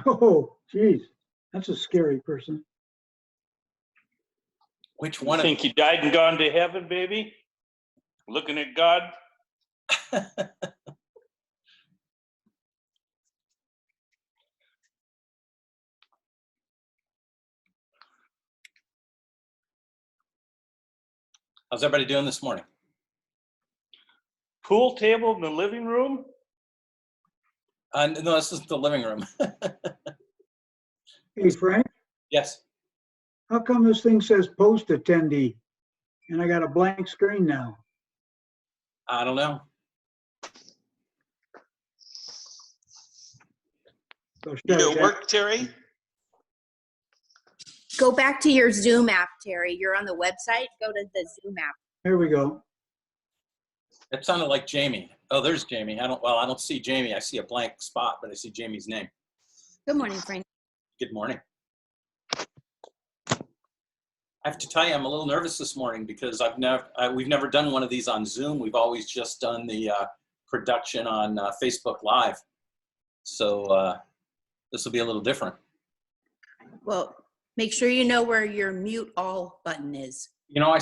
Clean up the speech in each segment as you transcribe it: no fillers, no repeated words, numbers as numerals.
Oh, geez, that's a scary person. Which You one? think you died and gone to heaven, baby? Looking at God? How's everybody doing this morning? Pool table in the living room? No, this is the living room. Hey, Frank, Yes. how come this thing says post attendee and I got a blank screen now? I don't know. So should You I at check? work, Terry? Go back to your Zoom app, Terry. You're on the website. Go to the Zoom app. Here we go. It sounded like Jamie. Oh, there's Jamie. I don't see Jamie. I see a blank spot, but I see Jamie's name. Good morning, Frank. Good morning. I have to tell you, I'm a little nervous this morning because we've never done one of these on Zoom. We've always just done the production on Facebook Live. So this will be a little different. Well, make sure you know where your mute all button is. You know, I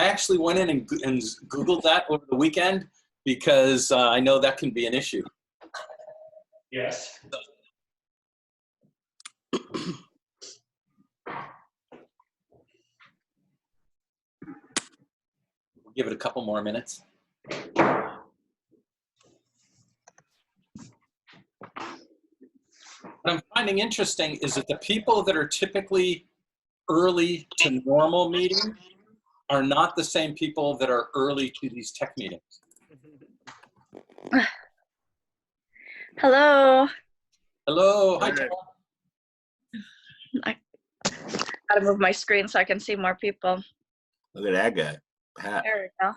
actually went in and Googled that over the weekend because I know that can be an issue. Yes. We'll give it a couple more minutes. What I'm finding interesting is that the people that are typically early to normal meetings are not the same people that are early to these tech meetings. Hello. Hello, hi, Carol. I gotta move my screen so I can see more people. Look at that guy, Pat. There we go.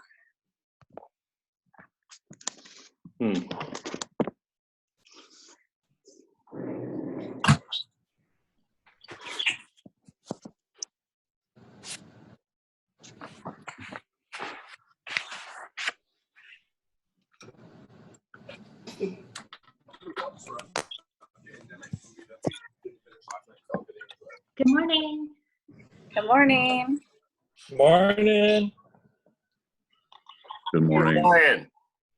Good morning. Good morning. Morning. Good morning. Ryan,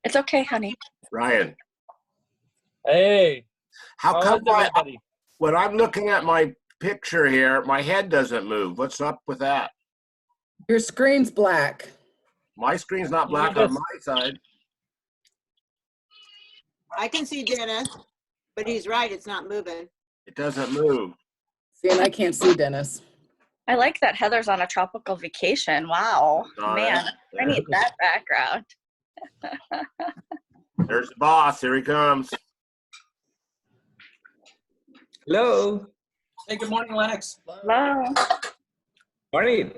It's okay, honey. Ryan, Hey. how come everybody? when I'm looking at my picture here, my head doesn't move? What's up with that? Your screen's black. My screen's not black on my side. I can see Dennis, but he's right, it's not moving. It doesn't move. See, and I can't see Dennis. I like that Heather's on a tropical vacation. Wow. Man, I need that background. There's the boss. Here he comes. Hello. Hey, good morning, Lennox. Hello. Morning.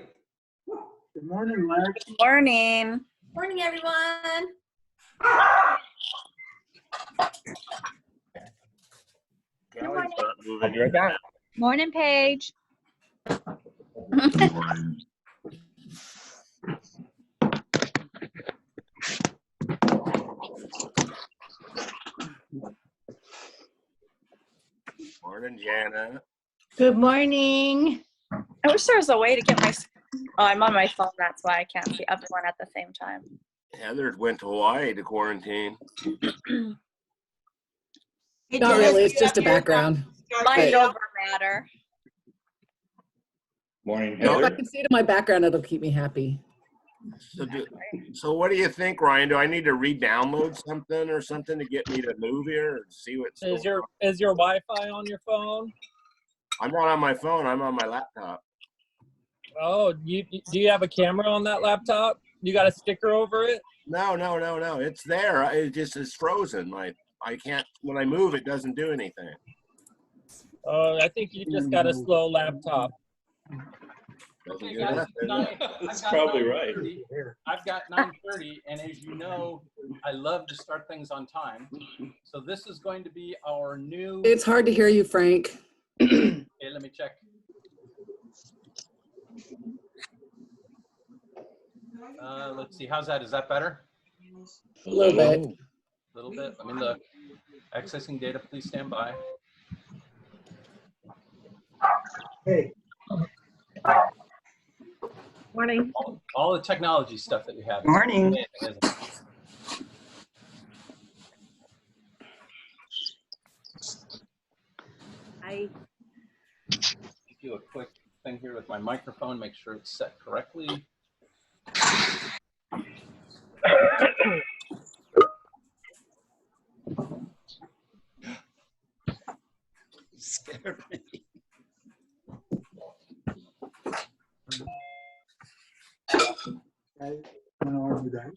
Good morning, Lex. Good morning. Morning, everyone. Gally's not moving. Right back. Morning, Paige. Good morning. Morning, Jana. Good morning. I wish there was a way to get my. Oh, I'm on my phone. That's why I can't see everyone at the same time. Heather went to Hawaii to quarantine. Hey, Not Dennis, really, it's you just a have your- background. Mind over matter. Morning, If I can see to my background, it'll keep me happy. So what do you think, Ryan? Do I need to re-download something or something to get me to move here and see what's Is going your on? Wi-Fi on your phone? I'm not on my phone. I'm on my laptop. Oh, do you have a camera on that laptop? You got a sticker over it? No. It's there. It just is frozen. I can't. When I move, it doesn't do anything. I think you just got a slow laptop. Doesn't Hey, do guys, nothing. That's probably 9:30. I've got 9:30, and as you know, I love to start things on time. So this is going to be our new. It's hard to hear you, Frank. Okay, let me check. Let's see. How's that? Is that better? A little bit. A little bit. Let me look. Accessing data. Please stand by. Hey, Morning. All the technology stuff that you have. Morning. Amazing, isn't it? I Do a quick thing here with my microphone, make sure it's set correctly. Scared me. I want to argue guys.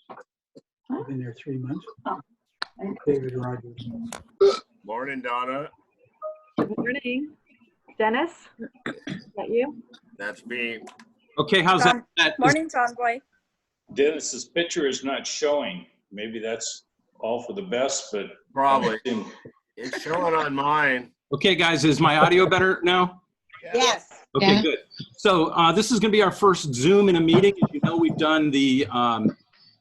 I've been there 3 months. David Rogers. Morning, Donna. Good morning. Dennis, is that you? That's me. Okay, how's John, that? morning, John Boy. Dennis's picture is not showing. Maybe that's all for the best, but Probably. It's showing on mine. Okay, guys, is my audio better now? Yes. Okay, Yeah. good. So this is going to be our first Zoom in a meeting. As you know, we've done the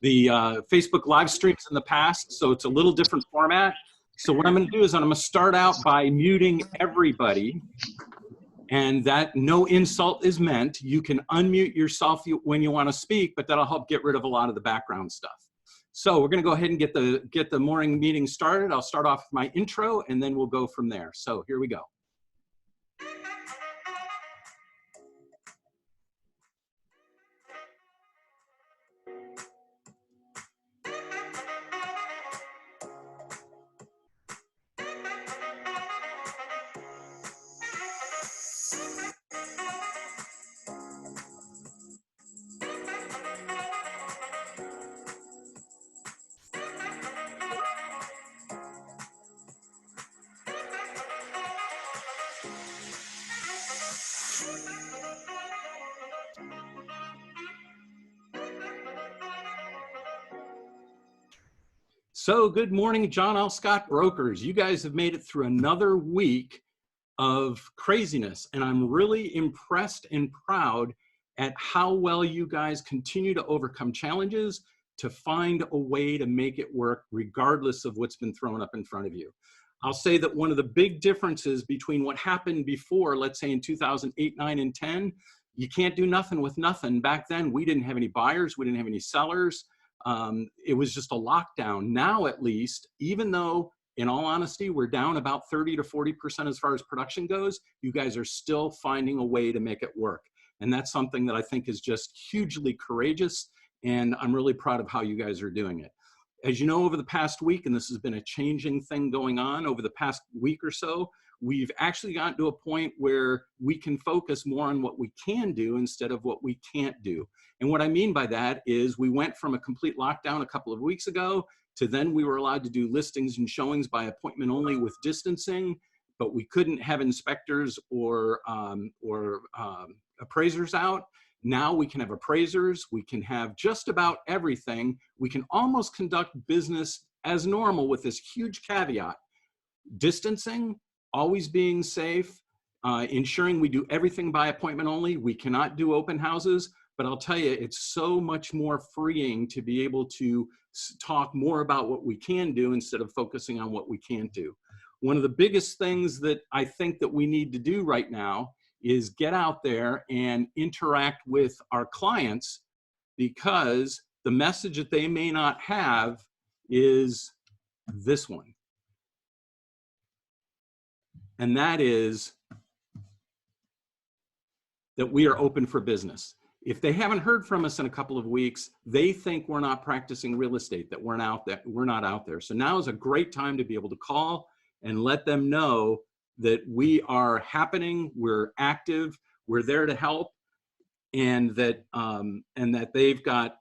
Facebook live streams in the past, so it's a little different format. So what I'm going to do is I'm going to start out by muting everybody, and that no insult is meant. You can unmute yourself when you want to speak, but that'll help get rid of a lot of the background stuff. So we're going to go ahead and get the morning meeting started. I'll start off with my intro, and then we'll go from there. So here we go. So good morning, John L. Scott Brokers. You guys have made it through another week of craziness, and I'm really impressed and proud at how well you guys continue to overcome challenges to find a way to make it work regardless of what's been thrown up in front of you. I'll say that one of the big differences between what happened before, let's say in 2008, 9, and 10, you can't do nothing with nothing. Back then, we didn't have any buyers, we didn't have any sellers. It was just a lockdown. Now, at least, even though, in all honesty, we're down about 30 to 40% as far as production goes, you guys are still finding a way to make it work. And that's something that I think is just hugely courageous, and I'm really proud of how you guys are doing it. As you know, over the past week, and this has been a changing thing going on over the past week or so, we've actually gotten to a point where we can focus more on what we can do instead of what we can't do. And what I mean by that is we went from a complete lockdown a couple of weeks ago to then we were allowed to do listings and showings by appointment only with distancing, but we couldn't have inspectors or appraisers out. Now we can have appraisers, we can have just about everything. We can almost conduct business as normal with this huge caveat. Distancing, always being safe, ensuring we do everything by appointment only. We cannot do open houses, but I'll tell you, it's so much more freeing to be able to talk more about what we can do instead of focusing on what we can't do. One of the biggest things that I think that we need to do right now is get out there and interact with our clients, because the message that they may not have is this one. And that is that we are open for business. If they haven't heard from us in a couple of weeks, they think we're not practicing real estate, that we're not out there. So now is a great time to be able to call and let them know that we are happening, we're active, we're there to help, and that they've got,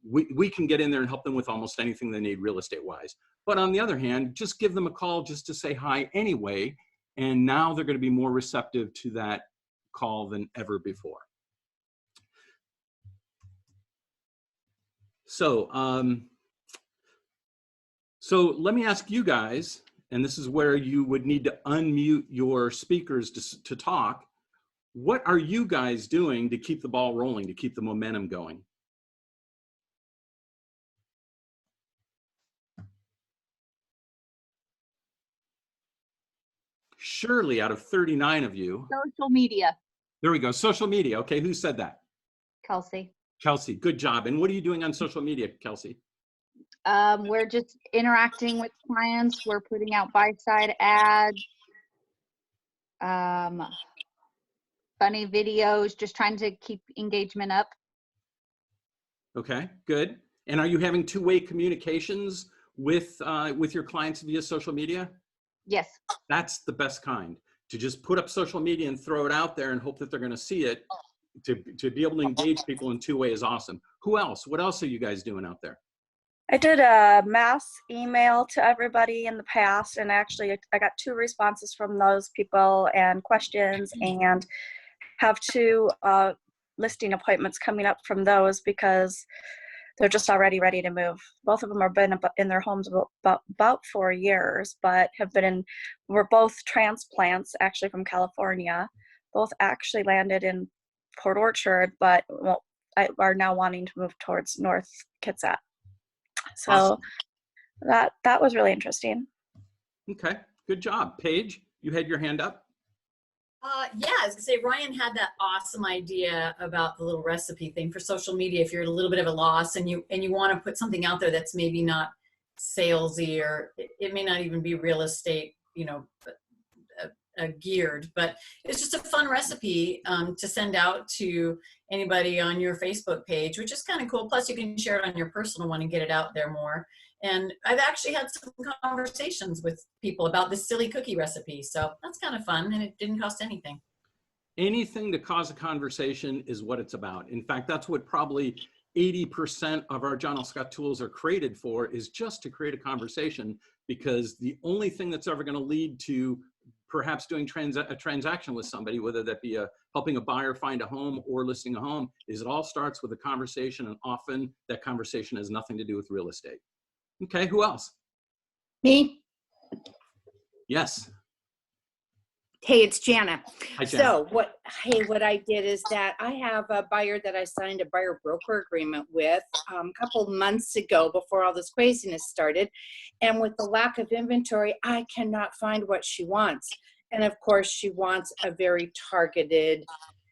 we can get in there and help them with almost anything they need real estate wise. But on the other hand, just give them a call just to say hi anyway, and now they're going to be more receptive to that call than ever before. So, so let me ask you guys, and this is where you would need to unmute your speakers to talk. What are you guys doing to keep the ball rolling, to keep the momentum going? surely out of 39 of you, Social media. there we go, social media. Okay, who said that? Kelsey. Kelsey, good job. And what are you doing on social media, Kelsey? We're just interacting with clients. We're putting out buy-side ads, funny videos, just trying to keep engagement up. Okay, good. And are you having two-way communications with your clients via social media? Yes. That's the best kind. To just put up social media and throw it out there and hope that they're going to see it, to be able to engage people in two ways is awesome. Who else? What else are you guys doing out there? I did a mass email to everybody in the past, and actually I got 2 responses from those people and questions, and have 2 listing appointments coming up from those because they're just already ready to move. Both of them have been in their homes about 4 years, but we're both transplants actually from California. Both actually landed in Port Orchard, but are now wanting to move towards North Kitsap. So awesome. that was really interesting. Okay, good job. Paige, you had your hand up. Yeah, I was gonna say Ryan had that awesome idea about the little recipe thing for social media. If you're at a little bit of a loss and you want to put something out there that's maybe not salesy, or it may not even be real estate, geared, but it's just a fun recipe to send out to anybody on your Facebook page, which is kind of cool. Plus you can share it on your personal one and get it out there more. And I've actually had some conversations with people about this silly cookie recipe. So that's kind of fun, and it didn't cost anything. Anything to cause a conversation is what it's about. In fact, that's what probably 80% of our John L. Scott tools are created for, is just to create a conversation, because the only thing that's ever going to lead to perhaps doing a transaction with somebody, whether that be helping a buyer find a home or listing a home, is it all starts with a conversation, and often that conversation has nothing to do with real estate. Okay, who else? Me? Yes. Hey, it's Jana. Hi, Jana. So what I did is that I have a buyer that I signed a buyer broker agreement with a couple months ago before all this craziness started. And with the lack of inventory, I cannot find what she wants. And of course, she wants a very targeted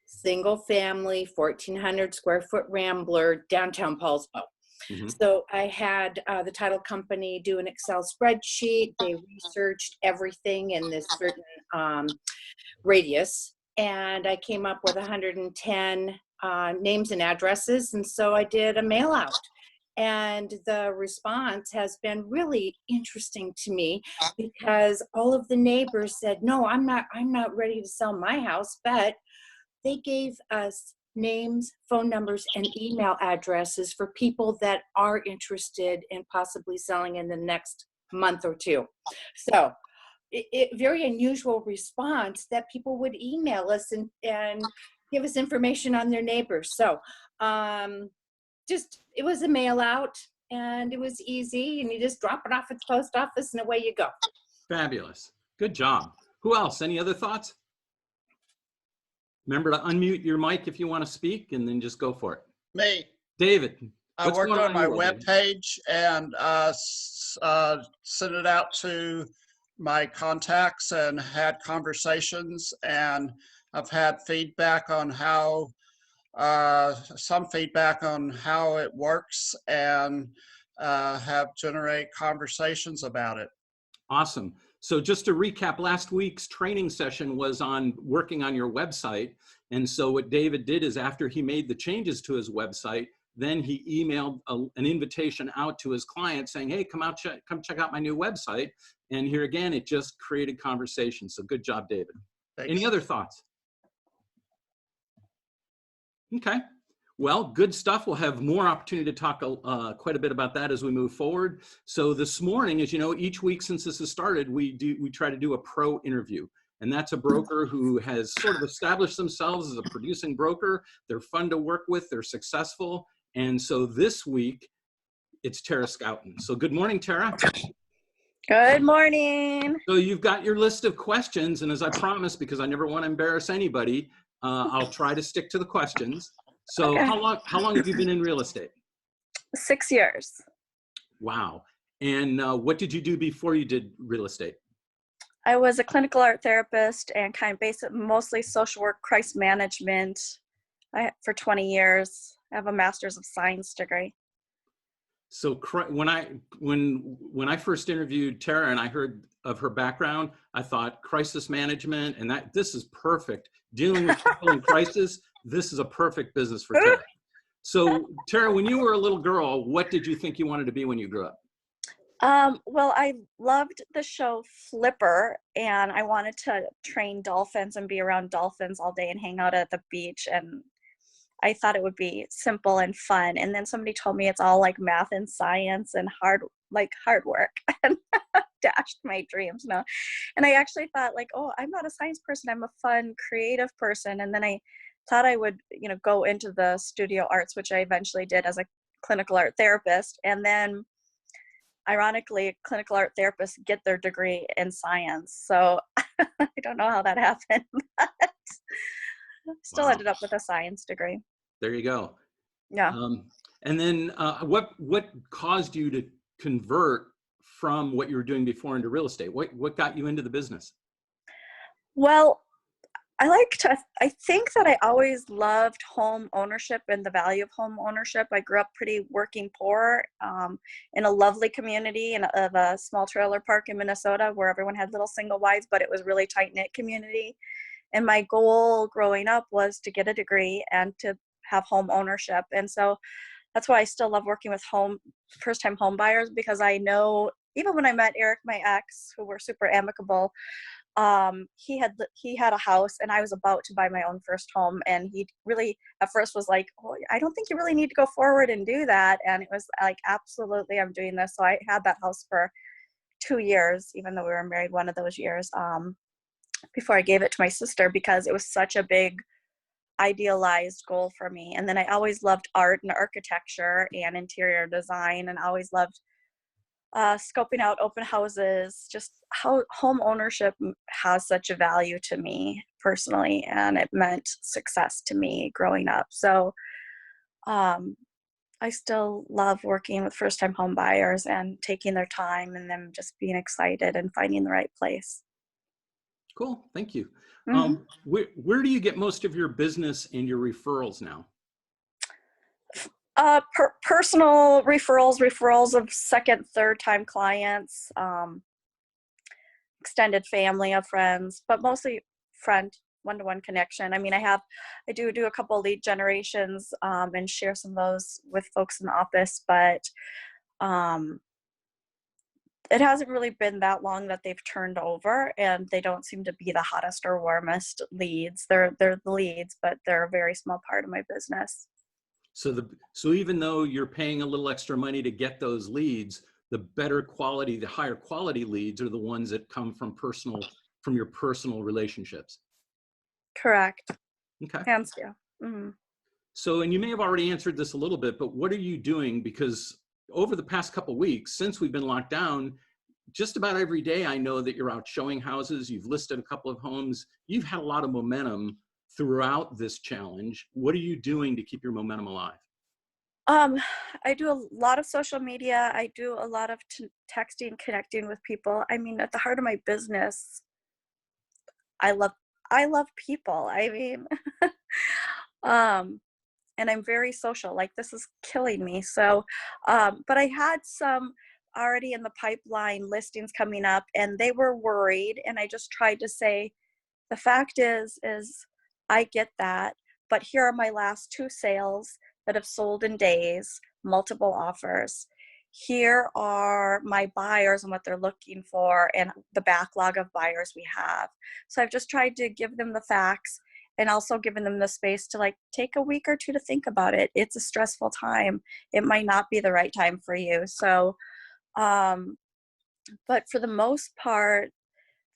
single family, 1,400 square foot Rambler, downtown Paulsbo. Mm-hmm. So I had the title company do an Excel spreadsheet. They researched everything in this certain radius, and I came up with 110 names and addresses. And so I did a mail out, and the response has been really interesting to me, because all of the neighbors said, no, I'm not ready to sell my house, but they gave us names, phone numbers, and email addresses for people that are interested in possibly selling in the next month or 2. So very unusual response that people would email us and give us information on their neighbors. So it was a mail out, and it was easy, and you just drop it off at the post office and away you go. Fabulous. Good job. Who else? Any other thoughts? Remember to unmute your mic if you want to speak, and then just go for it. Me. David. I worked on my web page and sent it out to my contacts and had conversations, and I've had feedback on some feedback on how it works, and have generated conversations about it. Awesome. So just to recap, last week's training session was on working on your website. And so what David did is, after he made the changes to his website, then he emailed an invitation out to his client saying, hey, come check out my new website. And here again, it just created conversation. So good job, David. Thanks. Any other thoughts? Okay. Well, good stuff. We'll have more opportunity to talk quite a bit about that as we move forward. So this morning, as you know, each week since this has started, we try to do a pro interview. And that's a broker who has sort of established themselves as a producing broker. They're fun to work with. They're successful. And so this week, it's Tara Scouten. So good morning, Tara. Good morning. So you've got your list of questions. And as I promised, because I never want to embarrass anybody, I'll try to stick to the questions. So okay. How long have you been in real estate? 6 years. Wow. And what did you do before you did real estate? I was a clinical art therapist and kind of mostly social work, crisis management for 20 years. I have a master's of science degree. So when I first interviewed Tara and I heard of her background, I thought crisis management, and this is perfect. Dealing with people in crisis, this is a perfect business for Tara. So Tara, when you were a little girl, what did you think you wanted to be when you grew up? Well, I loved the show Flipper, and I wanted to train dolphins and be around dolphins all day and hang out at the beach. And I thought it would be simple and fun. And then somebody told me it's all like math and science and hard work, and dashed my dreams. No. And I actually thought like, oh, I'm not a science person. I'm a fun, creative person. And then I thought I would, go into the studio arts, which I eventually did as a clinical art therapist. And then ironically, clinical art therapists get their degree in science. So I don't know how that happened, but still ended up with a science degree. There you go. Yeah. And then what caused you to convert from what you were doing before into real estate? What got you into the business? Well, I think that I always loved home ownership and the value of home ownership. I grew up pretty working poor in a lovely community of a small trailer park in Minnesota where everyone had little single wides, but it was really tight-knit community. And my goal growing up was to get a degree and to have home ownership. And so that's why I still love working with first-time home buyers, because I know even when I met Eric, my ex, who were super amicable, he had a house and I was about to buy my own first home, and he really at first was like, oh, I don't think you really need to go forward and do that. And it was like, absolutely, I'm doing this. So I had that house for 2 years, even though we were married one of those years, before I gave it to my sister, because it was such a big idealized goal for me. And then I always loved art and architecture and interior design, and always loved scoping out open houses. Just how home ownership has such a value to me personally, and it meant success to me growing up. So I still love working with first-time home buyers and taking their time and them just being excited and finding the right place. Cool, thank you. Mm-hmm. Where do you get most of your business and your referrals now? Personal referrals of second, third time clients, extended family of friends, but mostly friend, one-to-one connection. I mean, I do a couple of lead generations and share some of those with folks in the office, but it hasn't really been that long that they've turned over, and they don't seem to be the hottest or warmest leads. They're the leads, but they're a very small part of my business. So even though you're paying a little extra money to get those leads, the better quality, the higher quality leads are the ones that come from your personal relationships. Correct. Okay. Hands down. Mm-hmm. So, and you may have already answered this a little bit, but what are you doing? Because over the past couple of weeks, since we've been locked down, just about every day I know that you're out showing houses. You've listed a couple of homes. You've had a lot of momentum throughout this challenge. What are you doing to keep your momentum alive? I do a lot of social media. I do a lot of texting, connecting with people. I mean, at the heart of my business, I love people. I mean, and I'm very social. Like, this is killing me. So, but I had some already in the pipeline listings coming up, and they were worried. And I just tried to say, the fact is I get that, but here are my last 2 sales that have sold in days, multiple offers. Here are my buyers and what they're looking for and the backlog of buyers we have. So I've just tried to give them the facts and also given them the space to like take a week or 2 to think about it. It's a stressful time. It might not be the right time for you. So, but for the most part,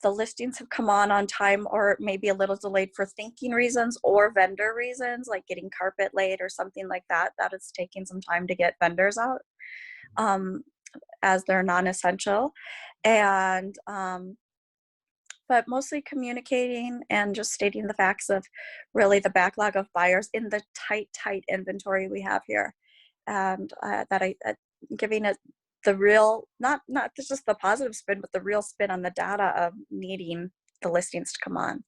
the listings have come on time, or maybe a little delayed for thinking reasons or vendor reasons, like getting carpet laid or something like that. That is taking some time to get vendors out as they're non-essential. And but mostly communicating and just stating the facts of really the backlog of buyers in the tight inventory we have here, and that giving it the real, not just the positive spin, but the real spin on the data of needing the listings to come on.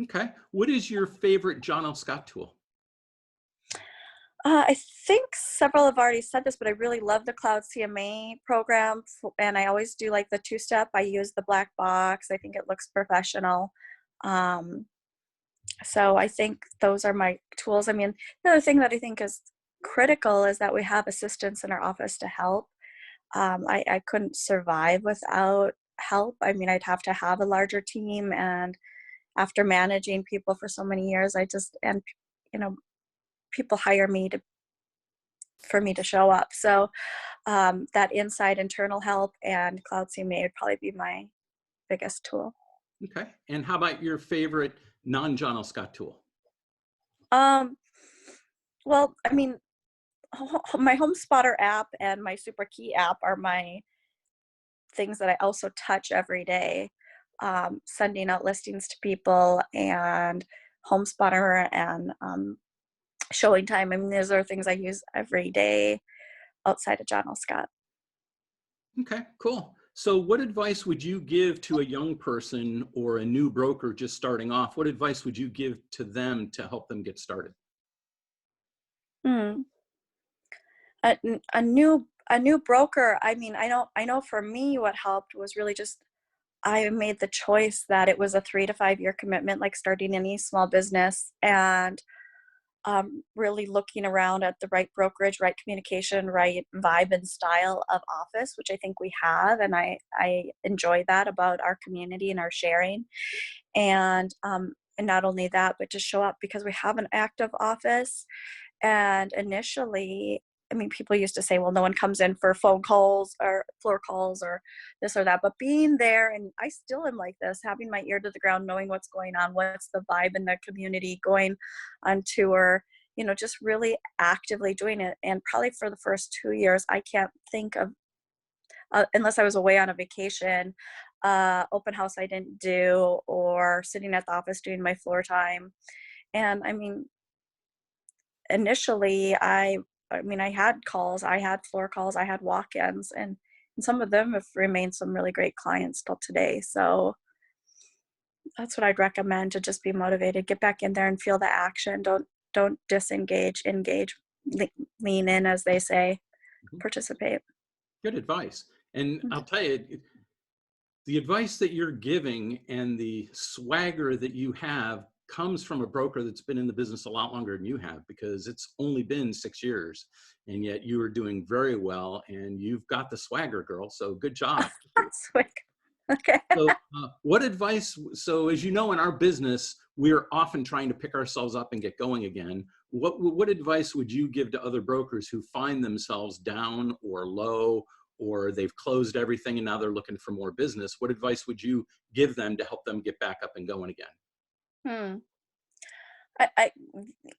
Okay. What is your favorite John L. Scott tool? I think several have already said this, but I really love the Cloud CMA program, and I always do like the two-step. I use the black box. I think it looks professional. So I think those are my tools. I mean, the other thing that I think is critical is that we have assistants in our office to help. I couldn't survive without help. I mean, I'd have to have a larger team, and after managing people for so many years, you know, people hire me for me to show up. So that inside internal help and Cloud CMA would probably be my biggest tool. Okay. And how about your favorite non-John L. Scott tool? Well, I mean, my Home Spotter app and my Super Key app are my things that I also touch every day. Sending out listings to people, and Home Spotter and showing time. I mean, those are things I use every day outside of John L. Scott. Okay, cool. So what advice would you give to a young person or a new broker just starting off? What advice would you give to them to help them get started? A new broker, I mean, I know for me what helped was really just I made the choice that it was a 3 to 5 year commitment, like starting any small business, and really looking around at the right brokerage, right communication, right vibe and style of office, which I think we have. And I enjoy that about our community and our sharing. And not only that, but to show up because we have an active office. And initially, I mean, people used to say, well, no one comes in for phone calls or floor calls or this or that, but being there, and I still am like this, having my ear to the ground, knowing what's going on, what's the vibe in the community, going on tour, you know, just really actively doing it. And probably for the first 2 years, I can't think of, unless I was away on a vacation, open house I didn't do, or sitting at the office doing my floor time. And I mean, initially I mean, I had calls, I had floor calls, I had walk-ins, and some of them have remained some really great clients till today. So that's what I'd recommend, to just be motivated, get back in there and feel the action. Don't disengage, engage, lean in, as they say, participate. Good advice. And I'll tell you, the advice that you're giving and the swagger that you have comes from a broker that's been in the business a lot longer than you have, because it's only been 6 years, and yet you are doing very well, and you've got the swagger, girl. So good job. Okay. So what advice, so as you know, in our business, we're often trying to pick ourselves up and get going again. What advice would you give to other brokers who find themselves down or low, or they've closed everything and now they're looking for more business? What advice would you give them to help them get back up and going again? I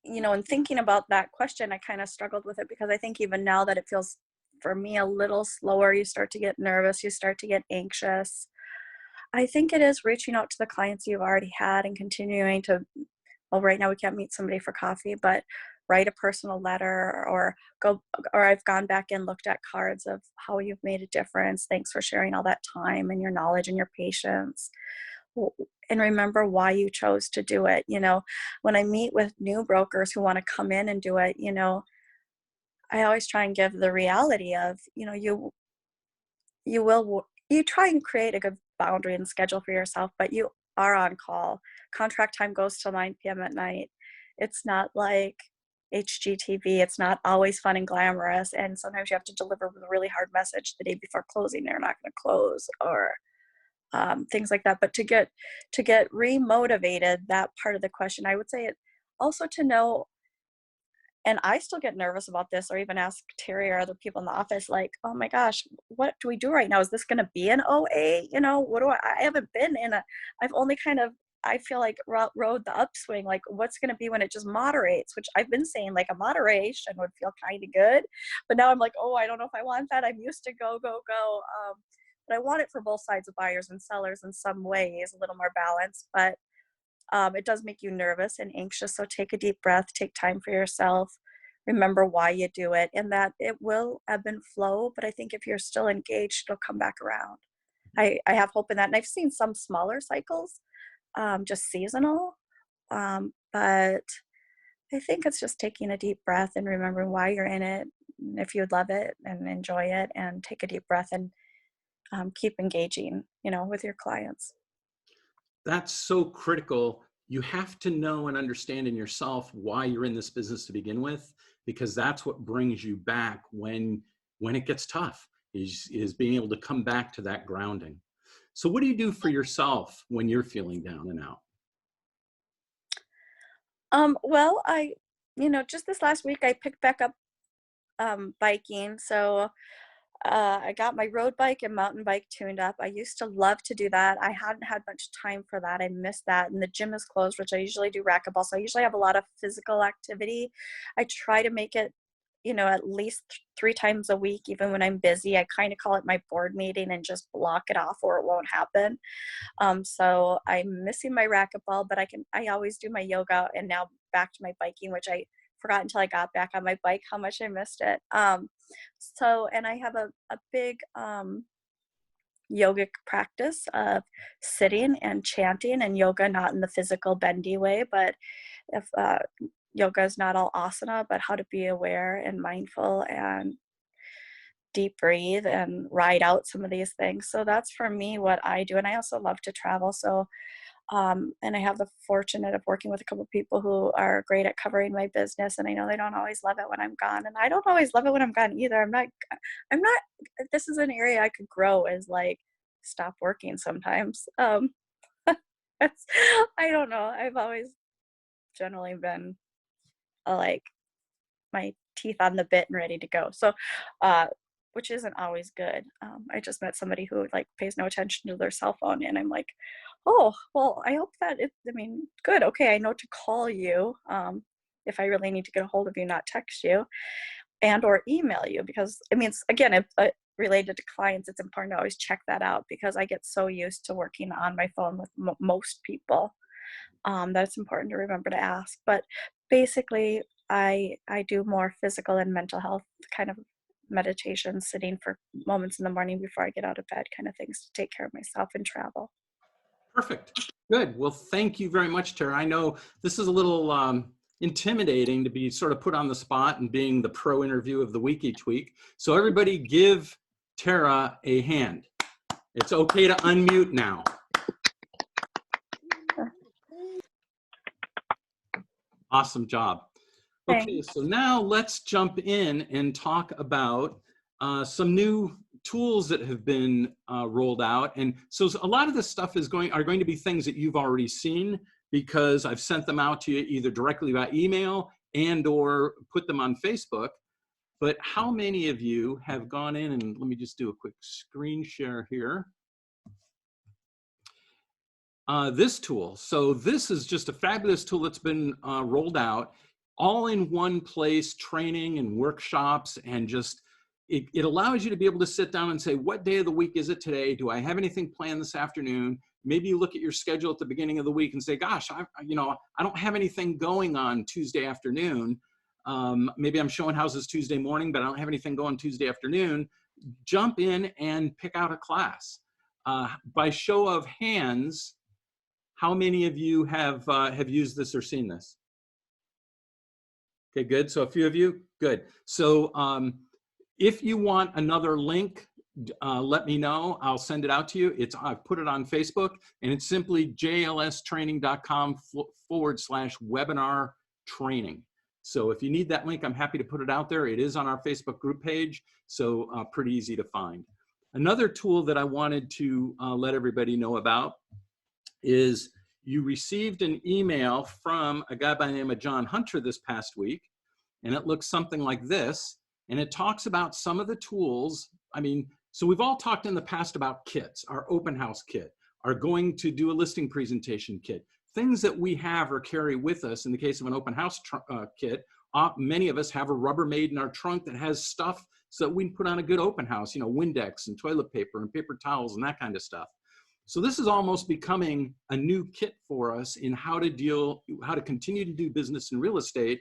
you know, in thinking about that question, I kind of struggled with it, because I think even now that it feels for me a little slower, you start to get nervous, you start to get anxious. I think it is reaching out to the clients you've already had and continuing to, well, right now we can't meet somebody for coffee, but write a personal letter, or I've gone back and looked at cards of how you've made a difference. Thanks for sharing all that time and your knowledge and your patience. And remember why you chose to do it. You know, when I meet with new brokers who want to come in and do it, you know, I always try and give the reality of, you know, you try and create a good boundary and schedule for yourself, but you are on call. Contract time goes till 9 p.m. at night. It's not like HGTV. It's not always fun and glamorous. And sometimes you have to deliver a really hard message the day before closing. They're not going to close, or things like that. But to get remotivated, that part of the question, I would say it also to know, and I still get nervous about this, or even ask Terry or other people in the office, like, oh my gosh, what do we do right now? Is this going to be an OA? You know, I haven't been in I've only kind of, I feel like rode the upswing. Like, what's going to be when it just moderates, which I've been saying, like, a moderation would feel kind of good. But now I'm like, oh, I don't know if I want that. I'm used to go. But I want it for both sides of buyers and sellers in some ways, a little more balance. But it does make you nervous and anxious. So take a deep breath, take time for yourself, remember why you do it, and that it will ebb and flow. But I think if you're still engaged, it'll come back around. I have hope in that. And I've seen some smaller cycles, just seasonal. But I think it's just taking a deep breath and remembering why you're in it, if you love it and enjoy it, and take a deep breath and keep engaging, with your clients. That's so critical. You have to know and understand in yourself why you're in this business to begin with, because that's what brings you back when it gets tough, is being able to come back to that grounding. So what do you do for yourself when you're feeling down and out? Well, just this last week I picked back up biking. So I got my road bike and mountain bike tuned up. I used to love to do that. I hadn't had much time for that. I missed that. And the gym is closed, which I usually do racquetball. So I usually have a lot of physical activity. I try to make it, at least 3 times a week, even when I'm busy. I kind of call it my board meeting and just block it off or it won't happen. So I'm missing my racquetball, but I always do my yoga, and now back to my biking, which I forgot until I got back on my bike how much I missed it. And I have a big yogic practice of sitting and chanting, and yoga not in the physical bendy way, but if yoga is not all asana, but how to be aware and mindful and deep breathe and ride out some of these things. So that's for me what I do. And I also love to travel. So and I have the fortunate of working with a couple of people who are great at covering my business. And I know they don't always love it when I'm gone. And I don't always love it when I'm gone either. I'm not, this is an area I could grow, is like stop working sometimes. I don't know. I've always generally been like my teeth on the bit and ready to go. So, which isn't always good. I just met somebody who like pays no attention to their cell phone, and I'm like, oh, well, I hope that good. Okay, I know to call you if I really need to get a hold of you, not text you, and or email you, because again, if related to clients, it's important to always check that out, because I get so used to working on my phone with most people that it's important to remember to ask. But basically, I do more physical and mental health kind of meditation, sitting for moments in the morning before I get out of bed, kind of things to take care of myself and travel. Perfect. Good. Well, thank you very much, Tara. I know this is a little intimidating to be sort of put on the spot and being the pro interview of the week each week. So everybody give Tara a hand. It's okay to unmute now. Awesome job. Okay, so now let's jump in and talk about some new tools that have been rolled out. And so a lot of this stuff are going to be things that you've already seen, because I've sent them out to you either directly by email and or put them on Facebook. But how many of you have gone in, and let me just do a quick screen share here. This tool. So this is just a fabulous tool that's been rolled out, all in one place, training and workshops, and just it allows you to be able to sit down and say, what day of the week is it today? Do I have anything planned this afternoon? Maybe you look at your schedule at the beginning of the week and say, gosh, I don't have anything going on Tuesday afternoon. Maybe I'm showing houses Tuesday morning, but I don't have anything going Tuesday afternoon. Jump in and pick out a class. By show of hands, how many of you have used this or seen this? Okay, good. So a few of you, good. So if you want another link, let me know. I'll send it out to you. I've put it on Facebook, and it's simply jlstraining.com/webinar training. So if you need that link, I'm happy to put it out there. It is on our Facebook group page, so pretty easy to find. Another tool that I wanted to let everybody know about is you received an email from a guy by the name of John Hunter this past week, and it looks something like this, and it talks about some of the tools. So we've all talked in the past about kits, our open house kit, our going to do a listing presentation kit, things that we have or carry with us. In the case of an open house kit, many of us have a Rubbermaid in our trunk that has stuff so that we can put on a good open house, Windex and toilet paper and paper towels and that kind of stuff. So this is almost becoming a new kit for us in how to continue to do business in real estate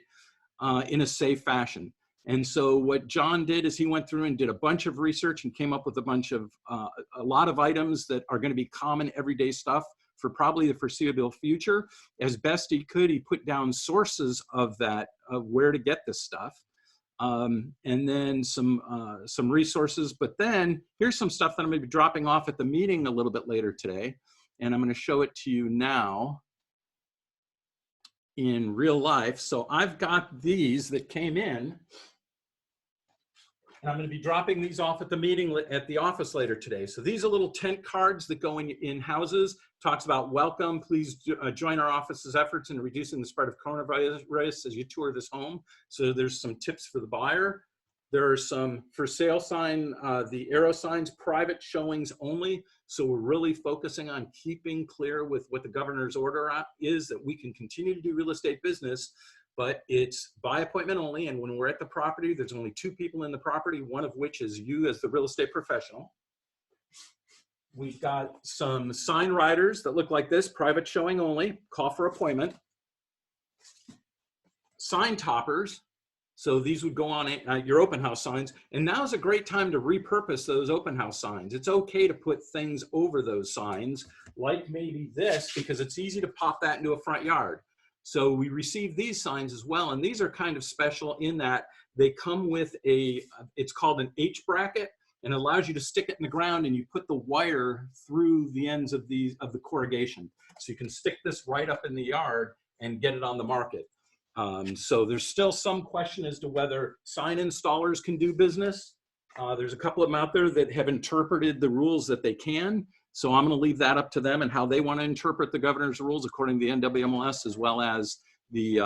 in a safe fashion. And so what John did is he went through and did a bunch of research and came up with a lot of items that are going to be common everyday stuff for probably the foreseeable future. As best he could, he put down sources of that, of where to get this stuff. And then some resources. But then here's some stuff that I'm going to be dropping off at the meeting a little bit later today. And I'm going to show it to you now in real life. So I've got these that came in. And I'm going to be dropping these off at the meeting at the office later today. So these are little tent cards that go in houses. Talks about welcome. Please join our office's efforts in reducing the spread of coronavirus as you tour this home. So there's some tips for the buyer. There are some for sale sign, the arrow signs, private showings only. So we're really focusing on keeping clear with what the governor's order is, that we can continue to do real estate business, but it's by appointment only. And when we're at the property, there's only 2 people in the property, one of which is you as the real estate professional. We've got some sign riders that look like this, private showing only, call for appointment. Sign toppers. So these would go on your open house signs. And now is a great time to repurpose those open house signs. It's okay to put things over those signs, like maybe this, because it's easy to pop that into a front yard. So we received these signs as well. And these are kind of special in that they come with it's called an H bracket, and it allows you to stick it in the ground, and you put the wire through the ends of the corrugation. So you can stick this right up in the yard and get it on the market. So there's still some question as to whether sign installers can do business. There's a couple of them out there that have interpreted the rules that they can. So I'm going to leave that up to them and how they want to interpret the governor's rules according to the NWMLS, as well as the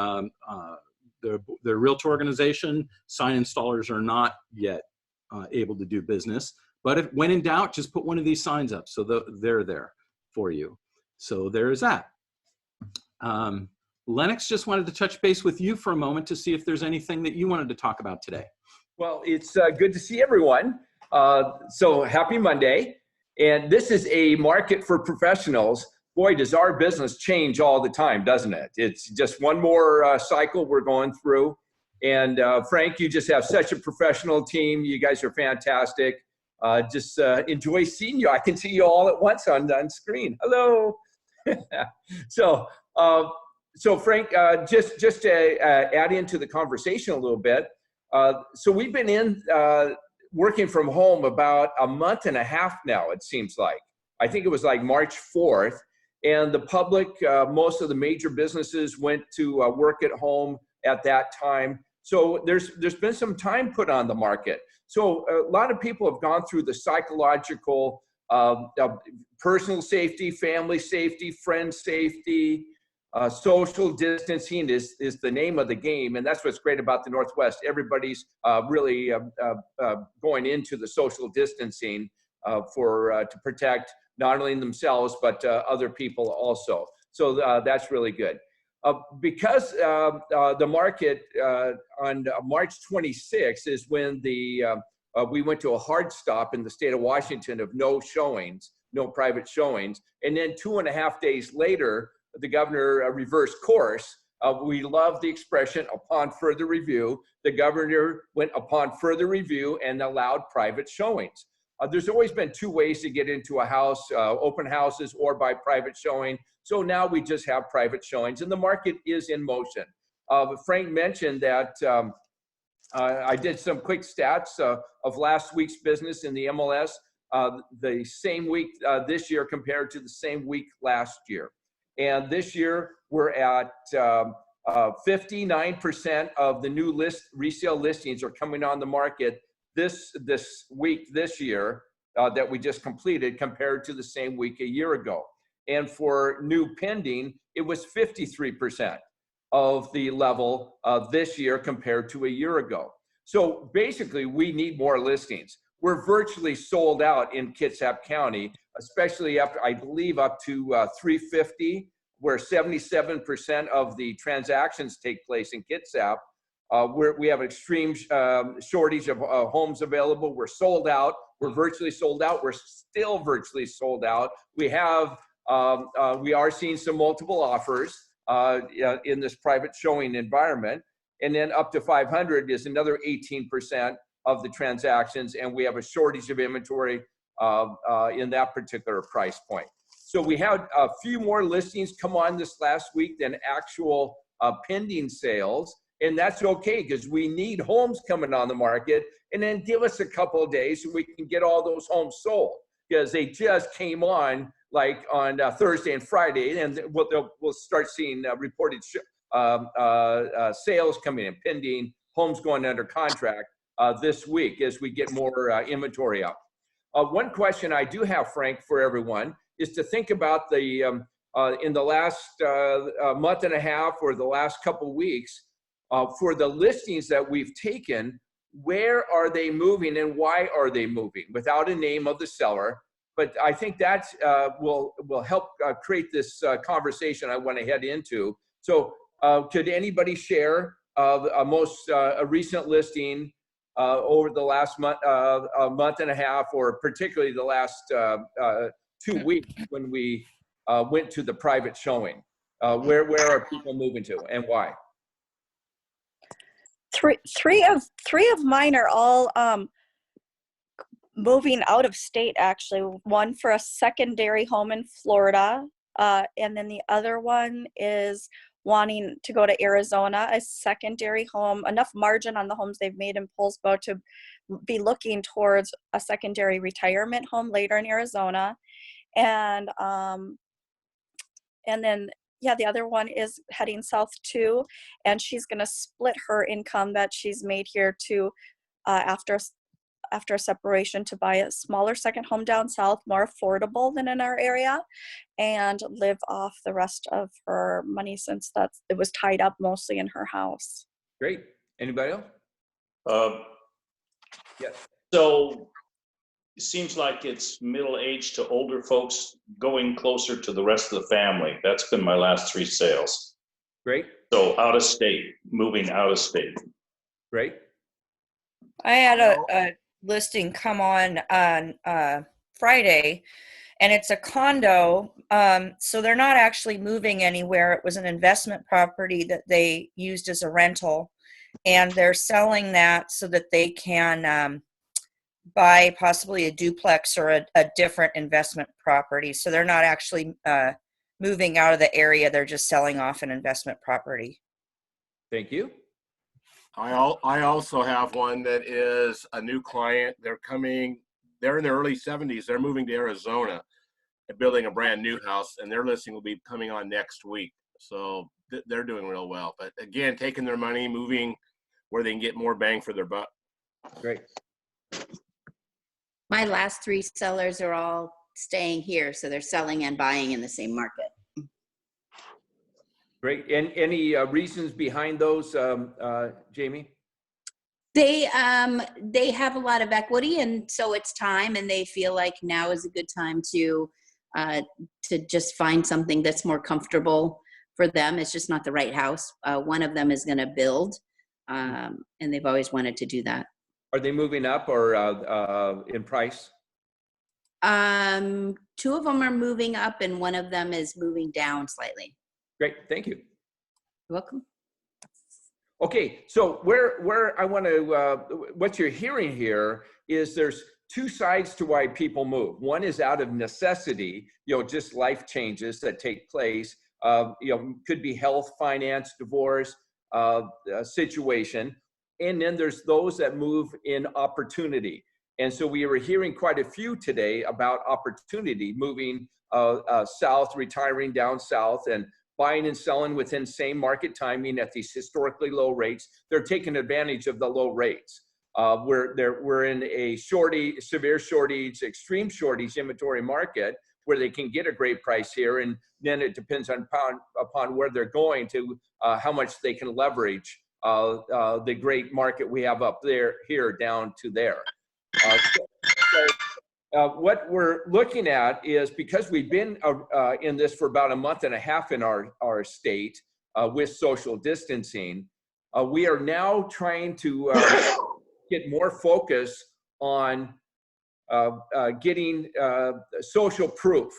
realtor organization. Sign installers are not yet able to do business. But if, when in doubt, just put one of these signs up. So they're there for you. So there's that. Lennox, just wanted to touch base with you for a moment to see if there's anything that you wanted to talk about today. Well, it's good to see everyone. So happy Monday. And this is a market for professionals. Boy, does our business change all the time, doesn't it? It's just one more cycle we're going through. And Frank, you just have such a professional team. You guys are fantastic. Just enjoy seeing you. I can see you all at once on screen. Hello. So Frank, just to add into the conversation a little bit. So we've been working from home about a month and a half now, it seems like. I think it was like March 4th. And the public, most of the major businesses went to work at home at that time. So there's been some time put on the market. So a lot of people have gone through the psychological, personal safety, family safety, friend safety. Social distancing is the name of the game, and that's what's great about the Northwest. Everybody's really going into the social distancing to protect not only themselves but other people also. So that's really good. Because the market on March 26th is when we went to a hard stop in the state of Washington of no showings, no private showings, and then 2.5 days later, the governor reversed course. We love the expression upon further review. The governor went upon further review and allowed private showings. There's always been 2 ways to get into a house, open houses or by private showing. So now we just have private showings and the market is in motion. Frank mentioned that I did some quick stats of last week's business in the MLS, the same week this year compared to the same week last year. And this year, we're at 59% of the new resale listings are coming on the market this week, this year, that we just completed compared to the same week a year ago. And for new pending, it was 53% of the level this year compared to a year ago. So basically, we need more listings. We're virtually sold out in Kitsap County, especially up, I believe, up to 350, where 77% of the transactions take place in Kitsap. We have an extreme shortage of homes available. We're sold out. We're virtually sold out. We're still virtually sold out. We are seeing some multiple offers in this private showing environment. And then up to 500 is another 18% of the transactions. And we have a shortage of inventory in that particular price point. So we had a few more listings come on this last week than actual pending sales. And that's okay, because we need homes coming on the market, and then give us a couple of days so we can get all those homes sold, because they just came on like on Thursday and Friday, and we'll start seeing reported sales coming in, pending homes going under contract this week as we get more inventory up. One question I do have, Frank, for everyone is to think about the in the last month and a half or the last couple weeks, for the listings that we've taken, where are they moving and why are they moving, without a name of the seller. But I think that will help create this conversation I want to head into. So could anybody share a most recent listing over the last month, a month and a half, or particularly the last 2 weeks when we went to the private showing? Where are people moving to and why? Three of mine are all moving out of state, actually. One for a secondary home in Florida, and then the other one is wanting to go to Arizona, a secondary home, enough margin on the homes they've made in Poulsbo to be looking towards a secondary retirement home later in Arizona. And then yeah, the other one is heading south too, and she's going to split her income that she's made here to after a separation, to buy a smaller second home down south, more affordable than in our area, and live off the rest of her money, since it was tied up mostly in her house. Great. Anybody else? Yes. So it seems like it's middle-aged to older folks going closer to the rest of the family. That's been my last 3 sales. Great. So out of state, moving out of state. Great. I had a listing come on Friday, and it's a condo. So they're not actually moving anywhere. It was an investment property that they used as a rental, and they're selling that so that they can buy possibly a duplex or a different investment property. So they're not actually moving out of the area. They're just selling off an investment property. Thank you. I also have one that is a new client. They're in their early 70s. They're moving to Arizona and building a brand new house, and their listing will be coming on next week. So they're doing real well. But again, taking their money, moving where they can get more bang for their buck. Great. My last 3 sellers are all staying here, so they're selling and buying in the same market. Great. And any reasons behind those, Jamie? They have a lot of equity, and so it's time, and they feel like now is a good time to just find something that's more comfortable for them. It's just not the right house. One of them is going to build, and they've always wanted to do that. Are they moving up or in price? 2 of them are moving up, and one of them is moving down slightly. Great, thank you. You're welcome. Okay, so where I want to, what you're hearing here is there's 2 sides to why people move. One is out of necessity, just life changes that take place. Could be health, finance, divorce, situation. And then there's those that move in opportunity. And so we were hearing quite a few today about opportunity, moving south, retiring down south, and buying and selling within same market timing at these historically low rates. They're taking advantage of the low rates. We're in a severe shortage, extreme shortage inventory market where they can get a great price here. And then it depends upon where they're going to how much they can leverage the great market we have up here down to there. What we're looking at is, because we've been in this for about a month and a half in our state with social distancing, we are now trying to get more focus on getting social proof.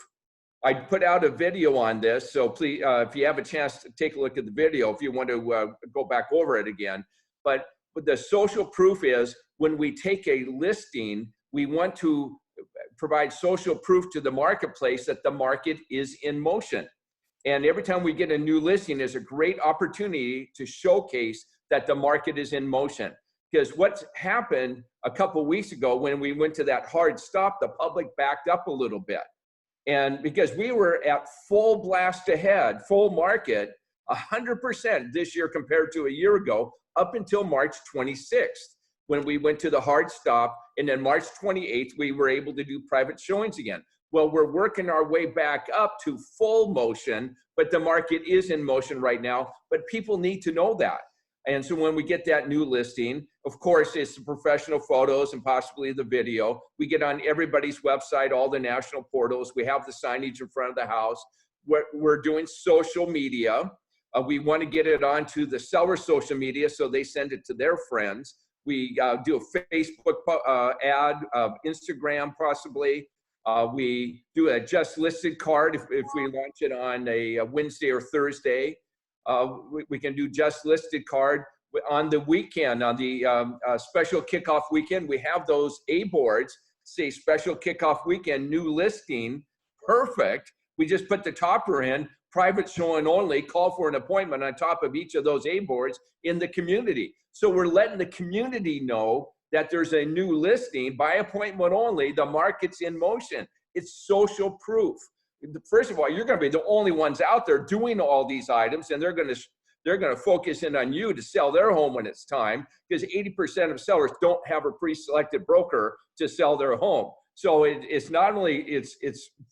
I put out a video on this, so please, if you have a chance to take a look at the video, if you want to go back over it again. But the social proof is when we take a listing, we want to provide social proof to the marketplace that the market is in motion. And every time we get a new listing is a great opportunity to showcase that the market is in motion. Because what's happened a couple weeks ago when we went to that hard stop, the public backed up a little bit. And because we were at full blast ahead, full market, 100% this year compared to a year ago, up until March 26th, when we went to the hard stop. And then March 28th, we were able to do private showings again. Well, we're working our way back up to full motion, but the market is in motion right now, but people need to know that. And so when we get that new listing, of course, it's the professional photos and possibly the video. We get on everybody's website, all the national portals. We have the signage in front of the house. We're doing social media. We want to get it onto the seller social media so they send it to their friends. We do a Facebook ad, Instagram possibly. We do a just listed card if we launch it on a Wednesday or Thursday. We can do just listed card on the weekend, on the special kickoff weekend. We have those A boards, say special kickoff weekend, new listing, perfect. We just put the topper in, private showing only, call for an appointment on top of each of those A boards in the community. So we're letting the community know that there's a new listing by appointment only, the market's in motion. It's social proof. First of all, you're going to be the only ones out there doing all these items, and they're going to focus in on you to sell their home when it's time, because 80% of sellers don't have a pre-selected broker to sell their home. So it's not only it's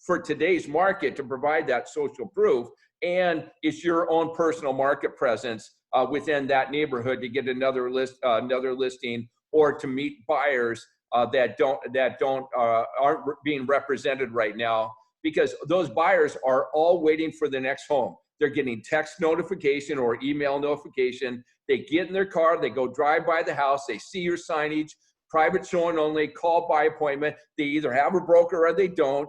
for today's market to provide that social proof, and it's your own personal market presence within that neighborhood to get another listing, or to meet buyers that aren't being represented right now, because those buyers are all waiting for the next home. They're getting text notification or email notification. They get in their car, they go drive by the house, they see your signage, private showing only, call by appointment. They either have a broker or they don't.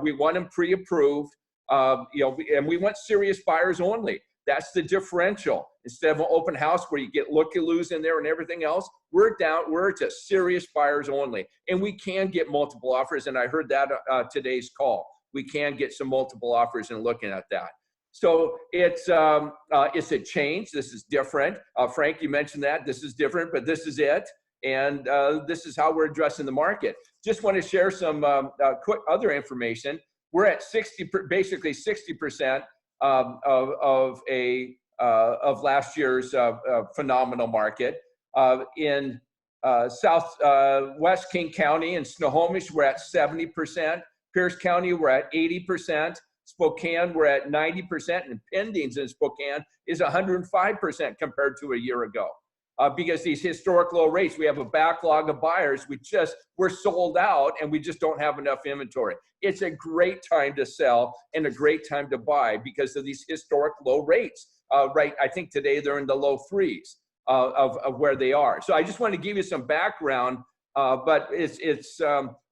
We want them pre-approved, and we want serious buyers only. That's the differential. Instead of an open house where you get looky-loos in there and everything else, we're to serious buyers only. And we can get multiple offers, and I heard that today's call. We can get some multiple offers and looking at that. So it's a change. This is different. Frank, you mentioned that. This is different, but this is it. And this is how we're addressing the market. Just want to share some quick other information. We're at basically 60% of last year's phenomenal market. In West King County and Snohomish, we're at 70%. Pierce County, we're at 80%. Spokane, we're at 90%. And pendings in Spokane is 105% compared to a year ago. Because these historic low rates, we have a backlog of buyers. We're sold out and we just don't have enough inventory. It's a great time to sell and a great time to buy because of these historic low rates. Right, I think today they're in the low threes of where they are. So I just want to give you some background, but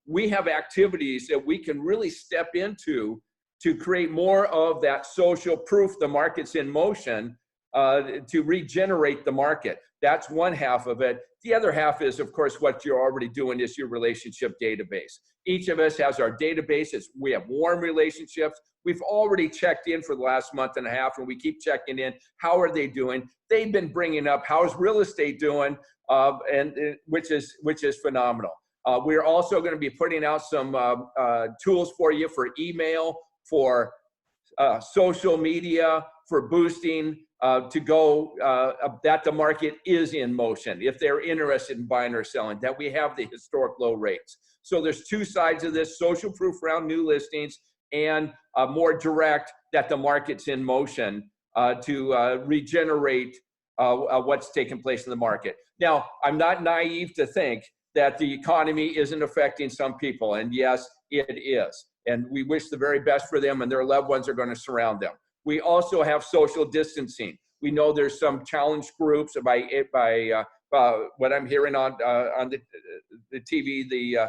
we have activities that we can really step into to create more of that social proof the market's in motion, to regenerate the market. That's one half of it. The other half is, of course, what you're already doing is your relationship database. Each of us has our databases. We have warm relationships. We've already checked in for the last month and a half, and we keep checking in. How are they doing? They've been bringing up, how's real estate doing? Which is phenomenal. We're also going to be putting out some tools for you for email, for social media, for boosting, that the market is in motion, if they're interested in buying or selling, that we have the historic low rates. So there's two sides of this: social proof around new listings, and more direct, that the market's in motion to regenerate what's taking place in the market. Now, I'm not naive to think that the economy isn't affecting some people, and yes, it is. And we wish the very best for them, and their loved ones are going to surround them. We also have social distancing. We know there's some challenge groups by what I'm hearing on the TV, the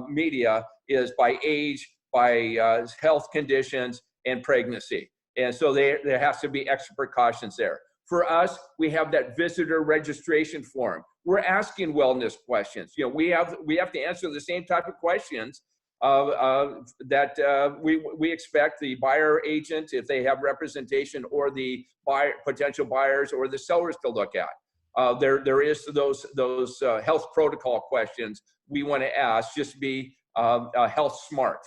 media, is by age, by health conditions and pregnancy. And so there has to be extra precautions there. For us, we have that visitor registration form. We're asking wellness questions. You know, we have to answer the same type of questions that we expect the buyer agent, if they have representation, or the potential buyers or the sellers to look at. There is those health protocol questions we want to ask, just to be health smart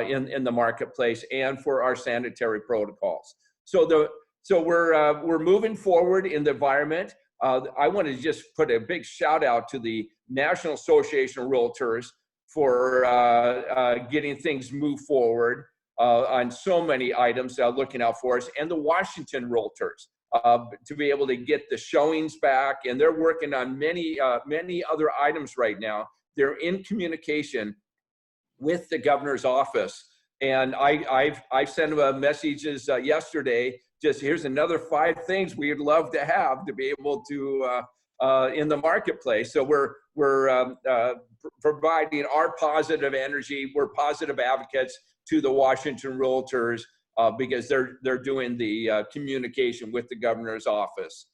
in the marketplace and for our sanitary protocols. So we're moving forward in the environment. I want to just put a big shout out to the National Association of Realtors for getting things moved forward on so many items looking out for us, and the Washington Realtors to be able to get the showings back, and they're working on many other items right now. They're in communication with the governor's office, and I've sent them messages yesterday. Just here's another 5 things we'd love to have to be able to in the marketplace. So we're providing our positive energy. We're positive advocates to the Washington Realtors because they're doing the communication with the governor's office,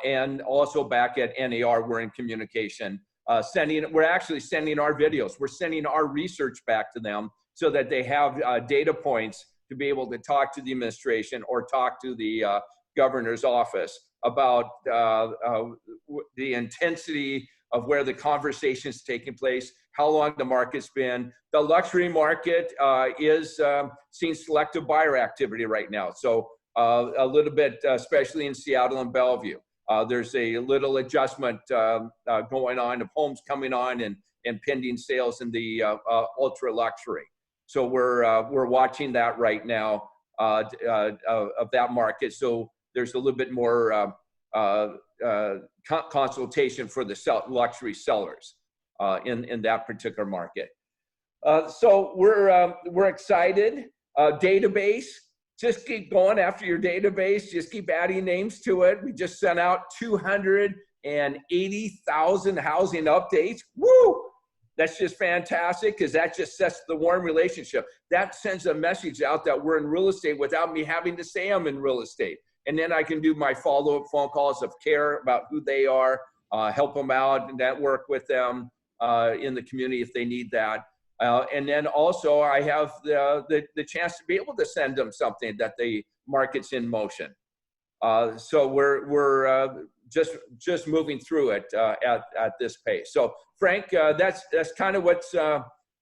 and also back at NAR we're in communication. We're actually sending our videos. We're sending our research back to them so that they have data points to be able to talk to the administration or talk to the governor's office about the intensity of where the conversation's taking place, how long the market's been. The luxury market is seeing selective buyer activity right now. So a little bit, especially in Seattle and Bellevue. There's a little adjustment going on of homes coming on and pending sales in the ultra luxury. So we're watching that right now of that market. So there's a little bit more consultation for the luxury sellers in that particular market. So we're excited. Database. Just keep going after your database. Just keep adding names to it. We just sent out 280,000 housing updates. Woo! That's just fantastic because that just sets the warm relationship. That sends a message out that we're in real estate without me having to say I'm in real estate. And then I can do my follow-up phone calls of care about who they are, help them out, and network with them in the community if they need that. And then also I have the chance to be able to send them something that the market's in motion. So we're just moving through it at this pace. So Frank, that's kind of what's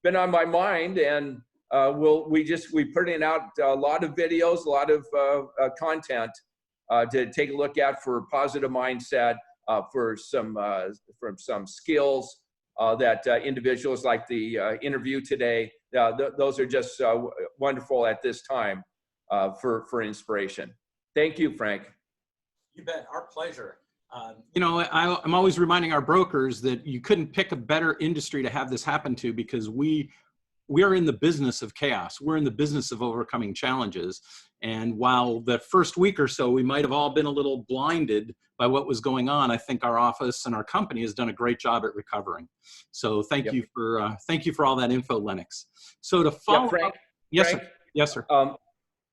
been on my mind, and we're putting out a lot of videos, a lot of content to take a look at for positive mindset, for some skills. That individuals like the interview today, those are just wonderful at this time for inspiration. Thank you, Frank. You bet, our pleasure. You know, I'm always reminding our brokers that you couldn't pick a better industry to have this happen to, because we are in the business of chaos. We're in the business of overcoming challenges. And while the first week or so, we might have all been a little blinded by what was going on, I think our office and our company has done a great job at recovering. So thank you for all that info, Lennox. So to follow Frank, up, yes, Frank, sir. Yes, sir.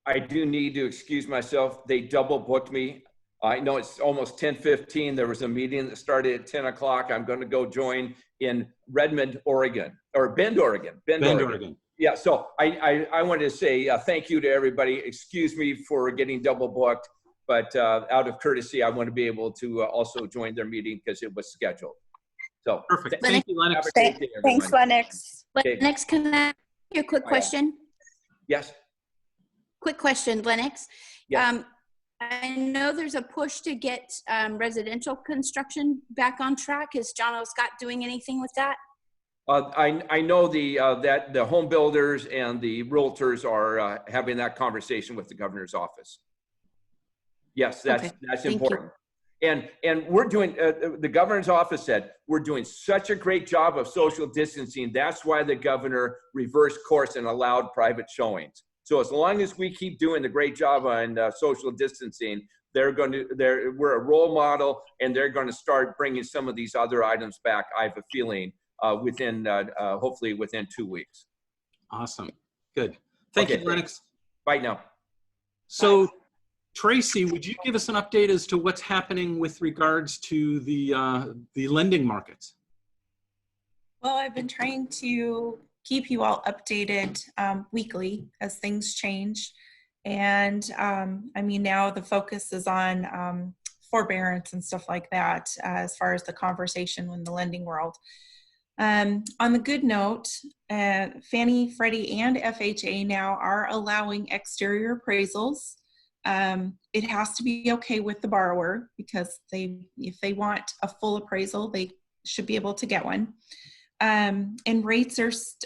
I do need to excuse myself. They double booked me. I know it's almost 10:15. There was a meeting that started at 10 o'clock. I'm going to go join in Redmond, Oregon, or Bend, Oregon. Bend, Oregon. Yeah, so I wanted to say thank you to everybody. Excuse me for getting double booked, but out of courtesy, I want to be able to also join their meeting because it was scheduled. So perfect. Thank you, Lennox. Thanks, Lennox. Lennox, can I ask you a quick question? Yes. Quick question, Lennox. Yes. I know there's a push to get residential construction back on track. Is John O. Scott doing anything with that? I know that the home builders and the realtors are having that conversation with the governor's office. Yes, that's important. And we're doing, the governor's office said, we're doing such a great job of social distancing. That's why the governor reversed course and allowed private showings. So as long as we keep doing the great job on social distancing, we're a role model, and they're going to start bringing some of these other items back, I have a feeling, hopefully within 2 weeks. Awesome. Good. Thank Okay, you, Lennox. Bye now. So, Tracy, would you give us an update as to what's happening with regards to the lending markets? Well, I've been trying to keep you all updated weekly as things change. And I mean, now the focus is on forbearance and stuff like that as far as the conversation in the lending world. On the good note, Fannie, Freddie, and FHA now are allowing exterior appraisals. It has to be okay with the borrower because if they want a full appraisal, they should be able to get one. And rates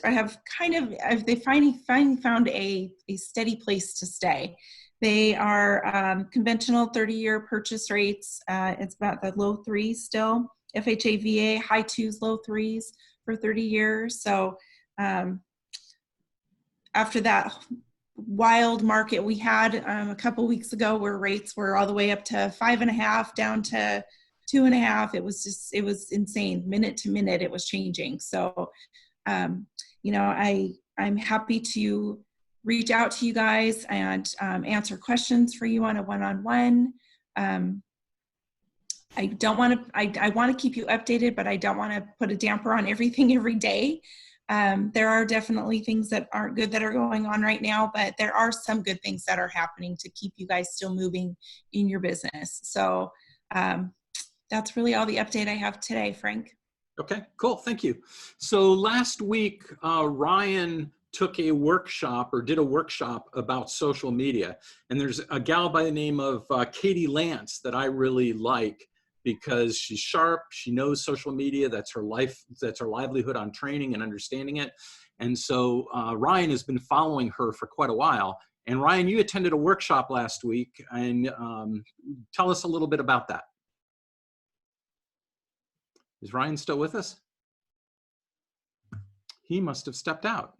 have finally found a steady place to stay. They are conventional 30-year purchase rates. It's about the low threes still. FHA, VA, high twos, low threes for 30 years. So after that wild market we had a couple weeks ago where rates were all the way up to 5.5 down to 2.5, it was insane. Minute to minute it was changing. So you know, I'm happy to reach out to you guys and answer questions for you on a one-on-one. I don't want to, I want to keep you updated, but I don't want to put a damper on everything every day. There are definitely things that aren't good that are going on right now, but there are some good things that are happening to keep you guys still moving in your business. So that's really all the update I have today, Frank. Okay, cool. Thank you. So last week, Ryan took a workshop or did a workshop about social media. And there's a gal by the name of Katie Lance that I really like because she's sharp. She knows social media. That's her life. That's her livelihood on training and understanding it. And so Ryan has been following her for quite a while. And Ryan, you attended a workshop last week, and tell us a little bit about that. Is Ryan still with us? He must have stepped out.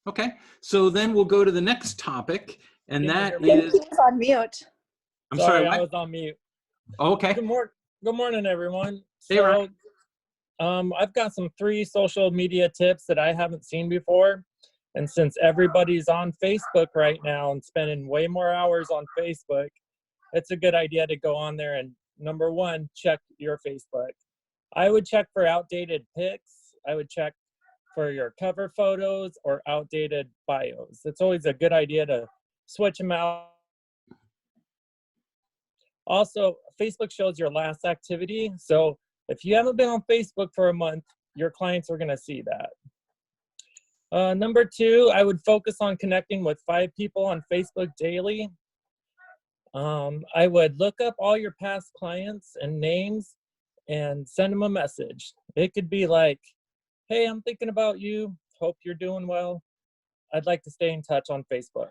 Okay, so then we'll go to the next topic, and that is... He was on mute. I'm sorry, I what? was on mute. Okay. Good morning, everyone. Hey, So, I've got some 3 social media tips that I haven't seen before. And since everybody's on Facebook right now and spending way more hours on Facebook, it's a good idea to go on there and, number 1, check your Facebook. I would check for outdated pics. I would check for your cover photos or outdated bios. It's always a good idea to switch them out. Also, Facebook shows your last activity. So if you haven't been on Facebook for a month, your clients are gonna see that. Number 2, I would focus on connecting with 5 people on Facebook daily. I would look up all your past clients and names and send them a message. It could be like, hey, I'm thinking about you. Hope you're doing well. I'd like to stay in touch on Facebook.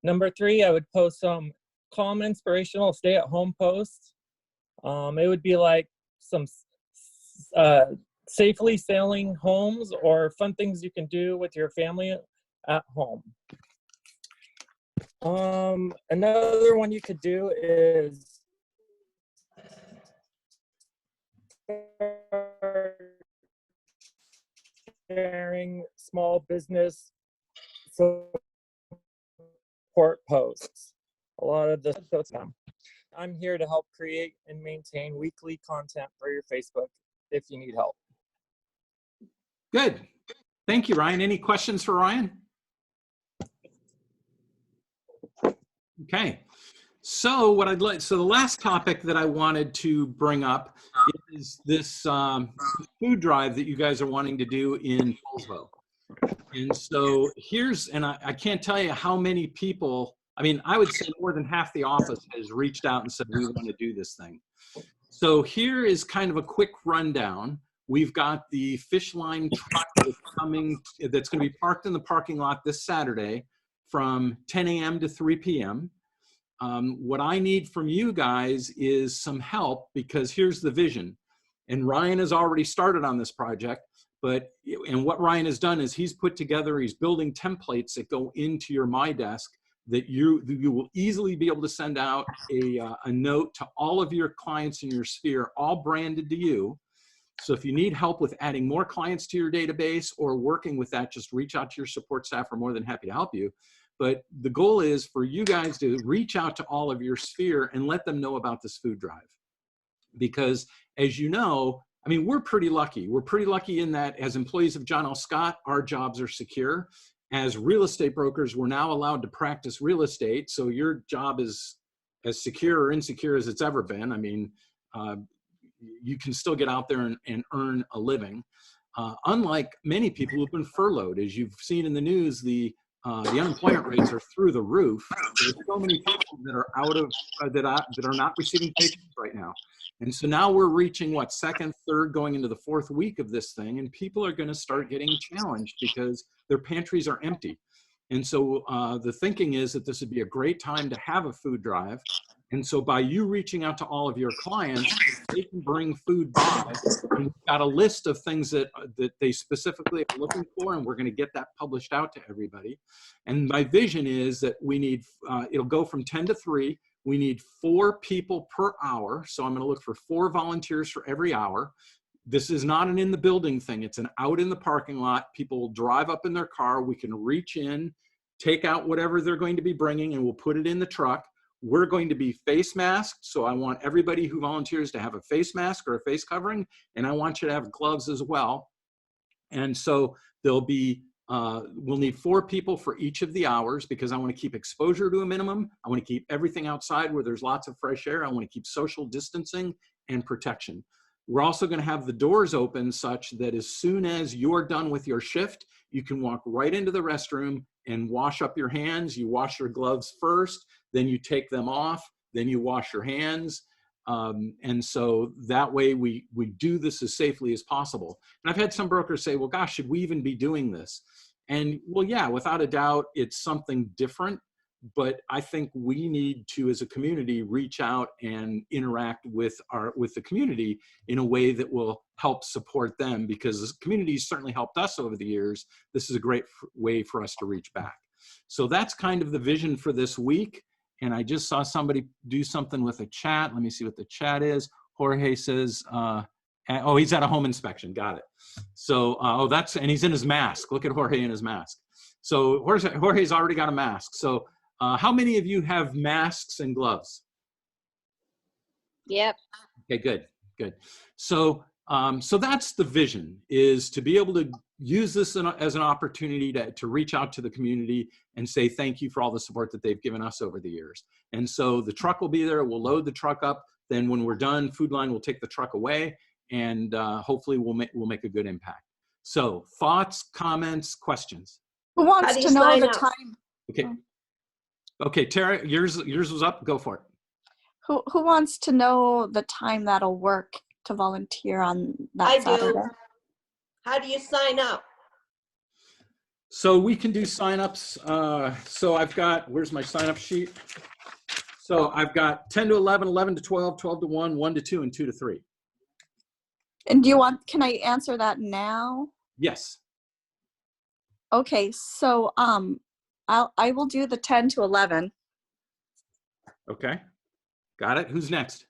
Number 3, I would post some calm, inspirational stay-at-home posts. It would be like some safely selling homes or fun things you can do with your family at home. Another one you could do is sharing small business support posts. A lot of the posts. I'm here to help create and maintain weekly content for your Facebook if you need help. Good. Thank you, Ryan. Any questions for Ryan? Okay. So the last topic that I wanted to bring up is this food drive that you guys are wanting to do in Poulsbo. And so I can't tell you how many people, I mean, I would say more than half the office has reached out and said, we want to do this thing. So here is kind of a quick rundown. We've got the fish line truck that's going to be parked in the parking lot this Saturday from 10 a.m. to 3 p.m. What I need from you guys is some help, because here's the vision. And Ryan has already started on this project, and what Ryan has done is he's building templates that go into your My Desk that you will easily be able to send out a note to all of your clients in your sphere, all branded to you. So if you need help with adding more clients to your database or working with that, just reach out to your support staff. We're more than happy to help you. But the goal is for you guys to reach out to all of your sphere and let them know about this food drive. Because as you know, I mean, we're pretty lucky. We're pretty lucky in that as employees of John L. Scott, our jobs are secure. As real estate brokers, we're now allowed to practice real estate. So your job is as secure or insecure as it's ever been. I mean, you can still get out there and earn a living. Unlike many people who've been furloughed, as you've seen in the news, the unemployment rates are through the roof. There's so many people that are out of that are not receiving paychecks right now, and so now we're reaching what, second, third, going into the fourth week of this thing, and people are going to start getting challenged because their pantries are empty. And so the thinking is that this would be a great time to have a food drive. And so by you reaching out to all of your clients, they can bring food by. And we've got a list of things that they specifically are looking for, and we're going to get that published out to everybody. And my vision is that we need, it'll go from 10 to 3. We need 4 people per hour. So I'm going to look for 4 volunteers for every hour. This is not an in the building thing. It's an out in the parking lot. People will drive up in their car. We can reach in, take out whatever they're going to be bringing, and we'll put it in the truck. We're going to be face masked, so I want everybody who volunteers to have a face mask or a face covering, and I want you to have gloves as well. And so there'll be, we'll need 4 people for each of the hours because I want to keep exposure to a minimum. I want to keep everything outside where there's lots of fresh air. I want to keep social distancing and protection. We're also going to have the doors open such that as soon as you're done with your shift, you can walk right into the restroom and wash up your hands. You wash your gloves first, then you take them off, then you wash your hands. And so that way we do this as safely as possible. And I've had some brokers say, well, gosh, should we even be doing this? And well, yeah, without a doubt, it's something different. But I think we need to, as a community, reach out and interact with the community in a way that will help support them, because the community certainly helped us over the years. This is a great way for us to reach back. So that's kind of the vision for this week. And I just saw somebody do something with a chat. Let me see what the chat is. Jorge says, oh, he's at a home inspection. Got it. So, and he's in his mask. Look at Jorge in his mask. So Jorge's already got a mask. So how many of you have masks and gloves? Yep. Okay, good, good. So, so that's the vision, is to be able to use this as an opportunity to reach out to the community and say thank you for all the support that they've given us over the years. And so the truck will be there. We'll load the truck up. Then when we're done, Food Line will take the truck away, and hopefully we'll make a good impact. So thoughts, comments, questions? Who wants to know the time? Okay. Okay, Tara, yours was up. Go for it. Who wants to know the time that'll work to volunteer on that Saturday? do. How do you sign up? So we can do signups. So I've got, where's my sign up sheet? So I've got 10 to 11, 11 to 12, 12 to 1, 1 to 2, and 2 to 3. And can I answer that now? Yes. Okay, so I will do the 10 to 11. Okay, got it. Who's next?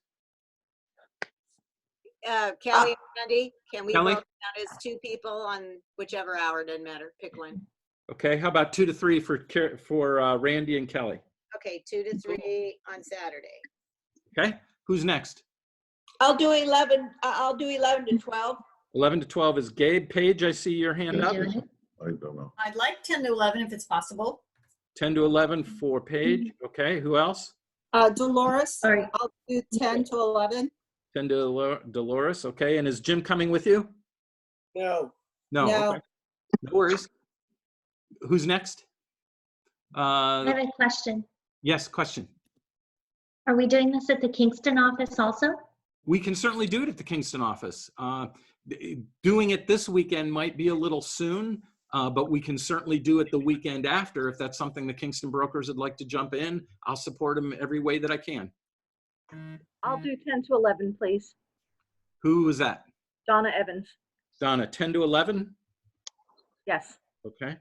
Kelly and Randy, can we Kelly? vote that as 2 people on whichever hour? Doesn't matter. Pick one. Okay, how about 2 to 3 for Randy and Kelly? Okay, 2 to 3 on Saturday. Okay, who's next? I'll do 11. I'll do 11 to 12. 11 to 12 is Gabe. Paige, I see your hand up. I don't know. I'd like 10 to 11 if it's possible. 10 to 11 for Paige. Okay, who else? Dolores, I'll do 10 to 11. 10 to Dolores. Okay, and is Jim coming with you? No. No. No. Okay. No worries. Who's next? I have a question. Yes, question. Are we doing this at the Kingston office also? We can certainly do it at the Kingston office. Doing it this weekend might be a little soon, but we can certainly do it the weekend after if that's something the Kingston brokers would like to jump in. I'll support them every way that I can. I'll do 10 to 11, please. Who was that? Donna Evans. Donna, 10 to 11? Yes. Okay.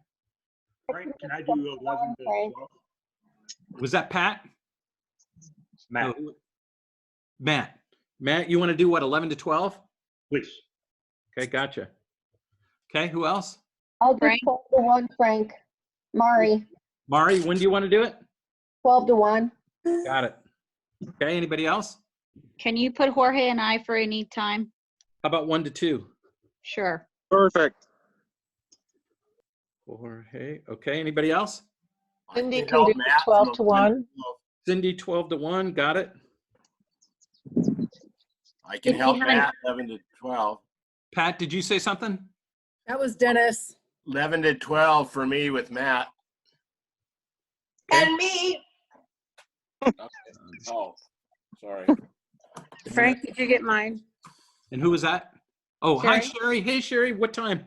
Frank, can I do 11 to 12? Was that Pat? Matt. No, Matt. Matt, you want to do what, 11 to 12? Please. Okay, gotcha. Okay, who else? I'll do 12 to 1, Frank. Mari, Mari, when do you want to do it? 12 to 1. Got it. Okay, anybody else? Can you put Jorge and I for any time? How about 1 to 2? Sure. Perfect. Jorge, okay, anybody else? Cindy can do 12 to 1. Cindy, 12 to 1, got it. I can If you help haven't- Matt 11 to 12. Pat, did you say something? That was Dennis. 11 to 12 for me with Matt. And me. Oh, sorry. Frank, did you get mine? And who was that? Oh, hi, Sherry? Sherry. Hey, Sherry, what time?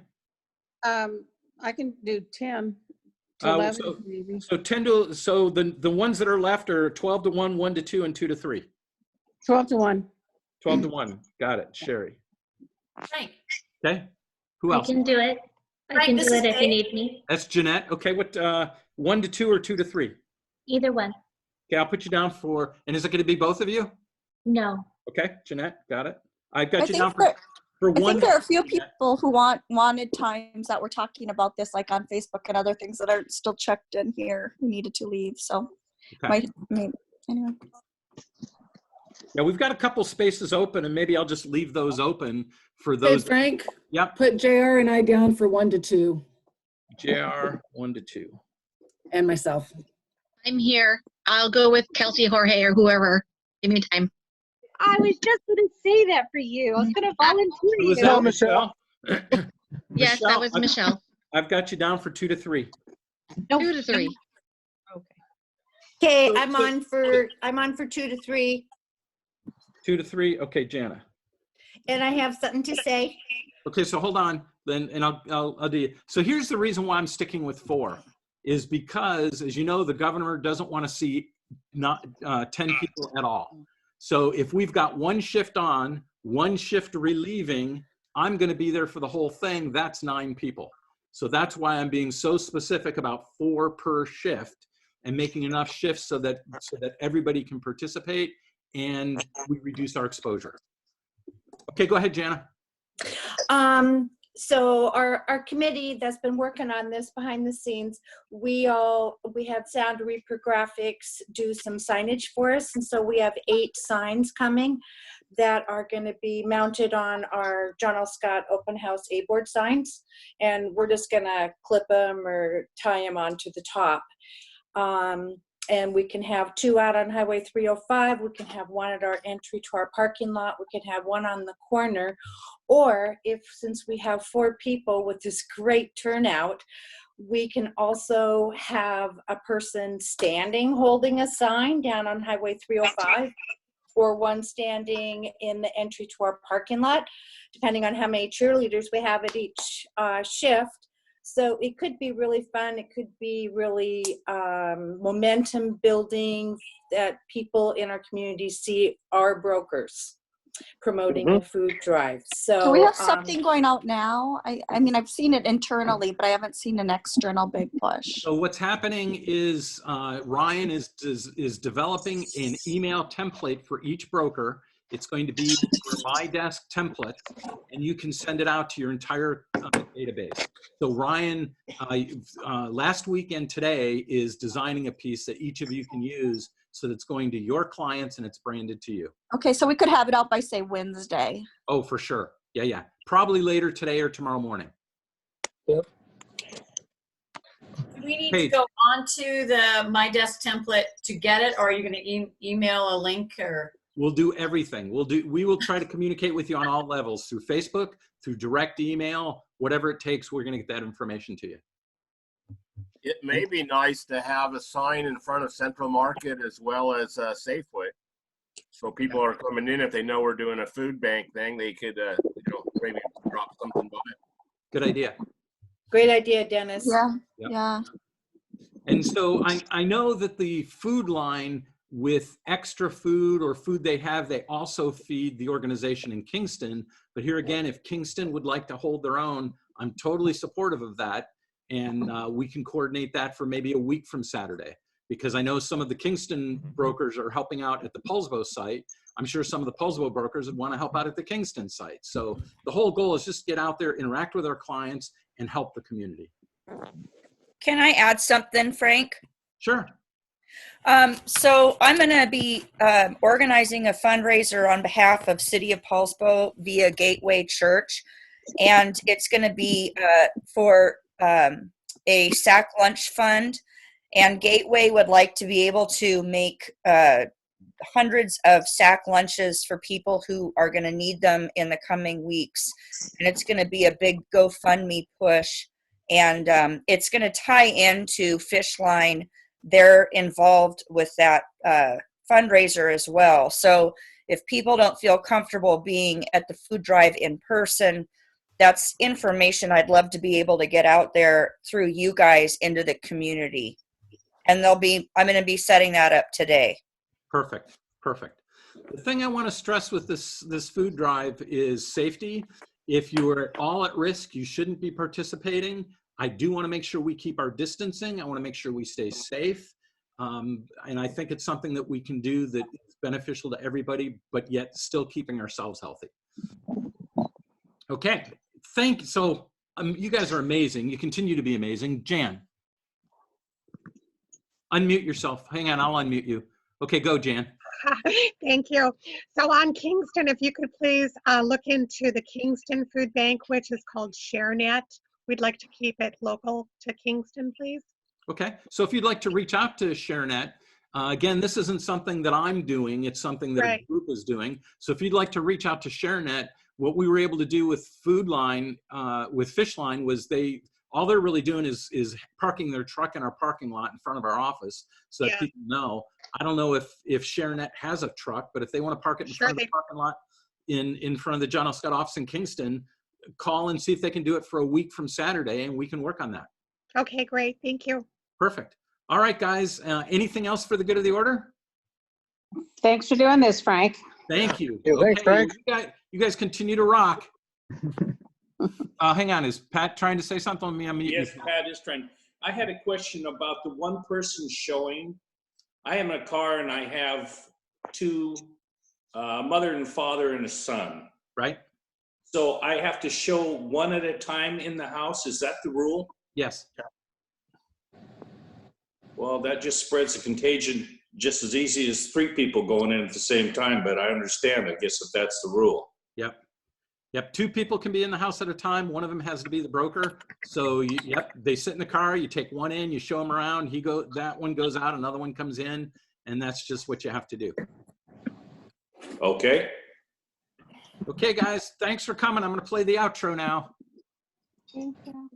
I can do 10 to 11 So, maybe. so 10 to, so the ones that are left are 12 to 1, 1 to 2, and 2 to 3. 12 to 1. 12 to 1. Got it, Sherry. Frank. Okay. Who I else? can do it. I Frank, can this do is it if you Dave. need me. That's Jeanette. Okay, what, 1 to 2 or 2 to 3? Either one. Okay, I'll put you down for, and is it going to be both of you? No. Okay, Jeanette, got it. I've I got you think down there- for I 1 think to there are a few 2. people who wanted times that were talking about this, like on Facebook and other things that are still checked in here who needed to leave. So, Okay. anyway. Yeah, we've got a couple spaces open, and maybe I'll just leave those open for Hey, those. Frank, Yep, put JR and I down for 1 to 2 JR 1 to 2. and myself. I'm here. I'll go with Kelsey, Jorge, or whoever. Give me time. I was just going to say that for you. I was going to volunteer Who you. was that, Michelle? Yes, that was Michelle. I've got you down for 2 to 3. 2 to 3. Okay, So- I'm on for 2 to 3, 2 to 3. Okay, Jana. and I have something to say. Okay, so hold on, then, and I'll do it. So here's the reason why I'm sticking with 4, is because, as you know, the governor doesn't want to see not 10 people at all. So if we've got 1 shift on, 1 shift relieving, I'm going to be there for the whole thing. That's 9 people. So that's why I'm being so specific about 4 per shift and making enough shifts so that everybody can participate and we reduce our exposure. Okay, go ahead, Jana. So our committee that's been working on this behind the scenes, we had Sound Reprographics do some signage for us, and so we have 8 signs coming that are going to be mounted on our John L. Scott Open House A-board signs, and we're just going to clip them or tie them onto the top. And we can have 2 out on Highway 305. We can have 1 at our entry to our parking lot. We can have 1 on the corner. Or since we have 4 people with this great turnout, we can also have a person standing holding a sign down on Highway 305, or 1 standing in the entry to our parking lot, depending on how many cheerleaders we have at each shift. So it could be really fun. It could be really momentum building, that people in our community see our brokers promoting a food drive. So Do we have something going out now? I mean, I've seen it internally, but I haven't seen an external big push. So what's happening is Ryan is developing an email template for each broker. It's going to be your My Desk template, and you can send it out to your entire database. So Ryan, last week and today, is designing a piece that each of you can use, so that's going to your clients and it's branded to you. Okay, so we could have it out by, say, Wednesday. Oh, for sure. Yeah, yeah. Probably later today or tomorrow morning. Yep. Do we need to go onto the My Desk template to get it, or are you going to email a link? Or We'll do everything. We will try to communicate with you on all levels, through Facebook, through direct email, whatever it takes. We're going to get that information to you. It may be nice to have a sign in front of Central Market as well as Safeway. So people are coming in, if they know we're doing a food bank thing, they could maybe drop something by. Good idea. Great idea, Dennis. Yeah, Yep. yeah. And so I know that the food line, with extra food or food they have, they also feed the organization in Kingston. But here again, if Kingston would like to hold their own, I'm totally supportive of that. And we can coordinate that for maybe a week from Saturday, because I know some of the Kingston brokers are helping out at the Pulsbo site. I'm sure some of the Poulsbo brokers would want to help out at the Kingston site. So the whole goal is just get out there, interact with our clients, and help the community. Can I add something, Frank? Sure. So I'm going to be organizing a fundraiser on behalf of City of Poulsbo via Gateway Church, and it's going to be for a sack lunch fund. And Gateway would like to be able to make hundreds of sack lunches for people who are going to need them in the coming weeks. And it's going to be a big GoFundMe push. And it's going to tie into Fishline. They're involved with that fundraiser as well. So if people don't feel comfortable being at the food drive in person, that's information I'd love to be able to get out there through you guys into the community. And I'm going to be setting that up today. Perfect. Perfect. The thing I want to stress with this food drive is safety. If you are at all at risk, you shouldn't be participating. I do want to make sure we keep our distancing. I want to make sure we stay safe. And I think it's something that we can do that is beneficial to everybody, but yet still keeping ourselves healthy. Okay. So you guys are amazing. You continue to be amazing. Jan, unmute yourself. Hang on, I'll unmute you. Okay, go, Jan. Thank you. So on Kingston, if you could please look into the Kingston Food Bank, which is called ShareNet. We'd like to keep it local to Kingston, please. Okay, so if you'd like to reach out to ShareNet, again, this isn't something that I'm doing, it's something that a group is doing. So if you'd like to reach out to ShareNet, what we were able to do with Fishline was all they're really doing is parking their truck in our parking lot in front of our office so that people know. I don't know if ShareNet has a truck, but if they want to park it in front of the parking lot in front of the John L. Scott office in Kingston, call and see if they can do it for a week from Saturday, and we can work on that. Okay, great. Thank you. Perfect. All right, guys. Anything else for the good of the order? Thanks for doing this, Frank. Thank you. Yeah, thanks, Frank. You guys continue to rock. Hang on. Is Pat trying to say something? Yes, Pat is trying. I had a question about the one person showing. I am in a car and I have two, mother and father and a son. Right. So I have to show one at a time in the house. Is that the rule? Yes. Well, that just spreads the contagion just as easy as three people going in at the same time, but I understand, I guess, if that's the rule. Yep. Yep. Two people can be in the house at a time. One of them has to be the broker. So they sit in the car, you take one in, you show him around, that one goes out, another one comes in, and that's just what you have to do. Okay. Okay, guys, thanks for coming. I'm going to play the outro now. Thank you.